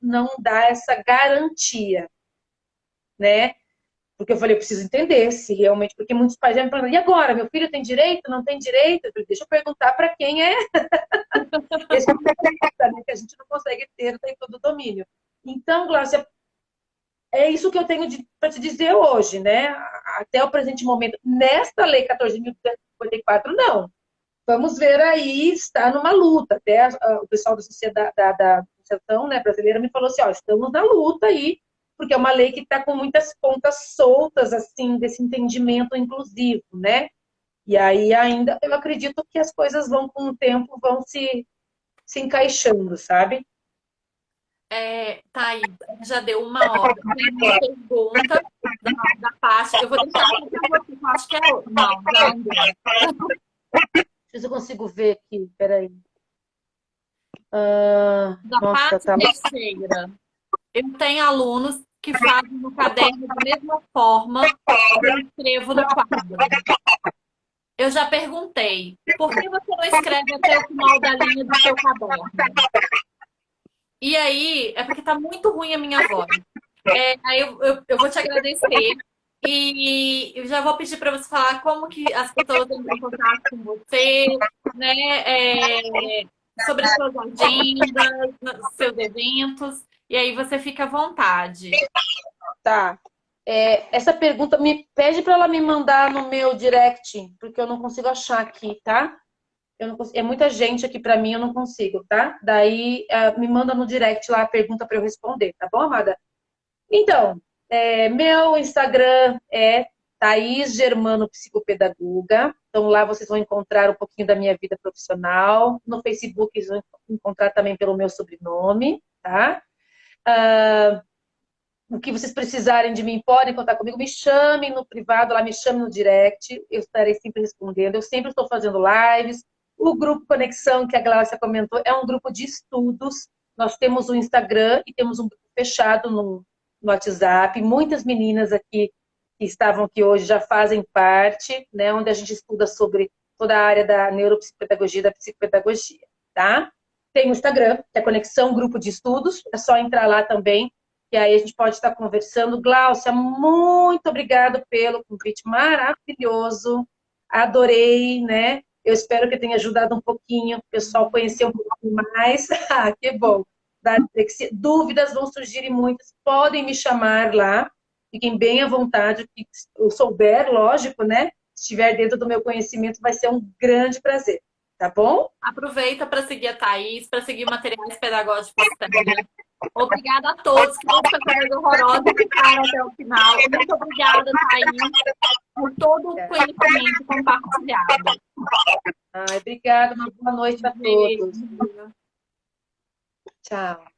não dá essa garantia, né? Porque eu falei, eu preciso entender se realmente, porque muitos pais já me perguntam, e agora, meu filho tem direito, não tem direito? Eu falei, deixa eu perguntar para quem é esse né, que a gente não consegue ter, tem todo o domínio. Então, Gláucia, é isso que eu tenho para te dizer hoje, né? Até o presente momento, nesta lei 14.254, não. Vamos ver aí, está numa luta. Até o pessoal da sociedade, da Associação, né, brasileira me falou assim, ó, estamos na luta aí, porque é uma lei que está com muitas pontas soltas, assim, desse entendimento inclusivo, né? E aí ainda, eu acredito que as coisas vão, com o tempo, vão se encaixando, sabe? Tá aí, já deu uma hora. Tem uma pergunta da parte. Eu vou deixar aqui para você, eu acho que é. Não, já André. Deixa eu ver se eu consigo ver aqui, peraí. Da Nossa, parte tá... terceira. Eu tenho alunos que fazem no caderno da mesma forma que eu escrevo no quadro. Eu já perguntei, por que você não escreve até o final da linha do seu caderno? E aí, é porque tá muito ruim a minha voz. Aí eu vou te agradecer e eu já vou pedir para você falar como que as pessoas entram em contato com você, né? Sobre as suas agendas, seus eventos, e aí você fica à vontade. Tá. Essa pergunta me pede para ela me mandar no meu direct, porque eu não consigo achar aqui, tá? É muita gente aqui para mim, eu não consigo, tá? Daí me manda no direct lá a pergunta para eu responder, tá bom, amada? Então, meu Instagram é Thaís Germano Psicopedagoga. Então lá vocês vão encontrar um pouquinho da minha vida profissional. No Facebook vocês vão encontrar também pelo meu sobrenome, tá? O que vocês precisarem de mim, podem contar comigo. Me chamem no privado, lá me chamem no direct. Eu estarei sempre respondendo. Eu sempre estou fazendo lives. O grupo Conexão, que a Gláucia comentou, é um grupo de estudos. Nós temos um Instagram e temos um grupo fechado no no WhatsApp. Muitas meninas aqui que estavam aqui hoje já fazem parte, né? Onde a gente estuda sobre toda a área da neuropsicopedagogia e da psicopedagogia, tá? Tem o Instagram, que é Conexão Grupo de Estudos. É só entrar lá também, que aí a gente pode estar conversando. Glaucia, muito obrigado pelo convite maravilhoso. Adorei, né? Eu espero que tenha ajudado um pouquinho o pessoal a conhecer um pouquinho mais. Ah, que bom. Dúvidas vão surgir muitas. Podem me chamar lá. Fiquem bem à vontade. O que eu souber, lógico, né? Se estiver dentro do meu conhecimento, vai ser um grande prazer. Tá bom? Aproveita para seguir a Thaís, para seguir materiais pedagógicos também. Obrigada a todos que essa coisa horrorosa ficaram até o final. Muito obrigada, Thaís, por todo o conhecimento compartilhado. Ai, obrigada, uma boa noite a todos. Beijo. Tchau.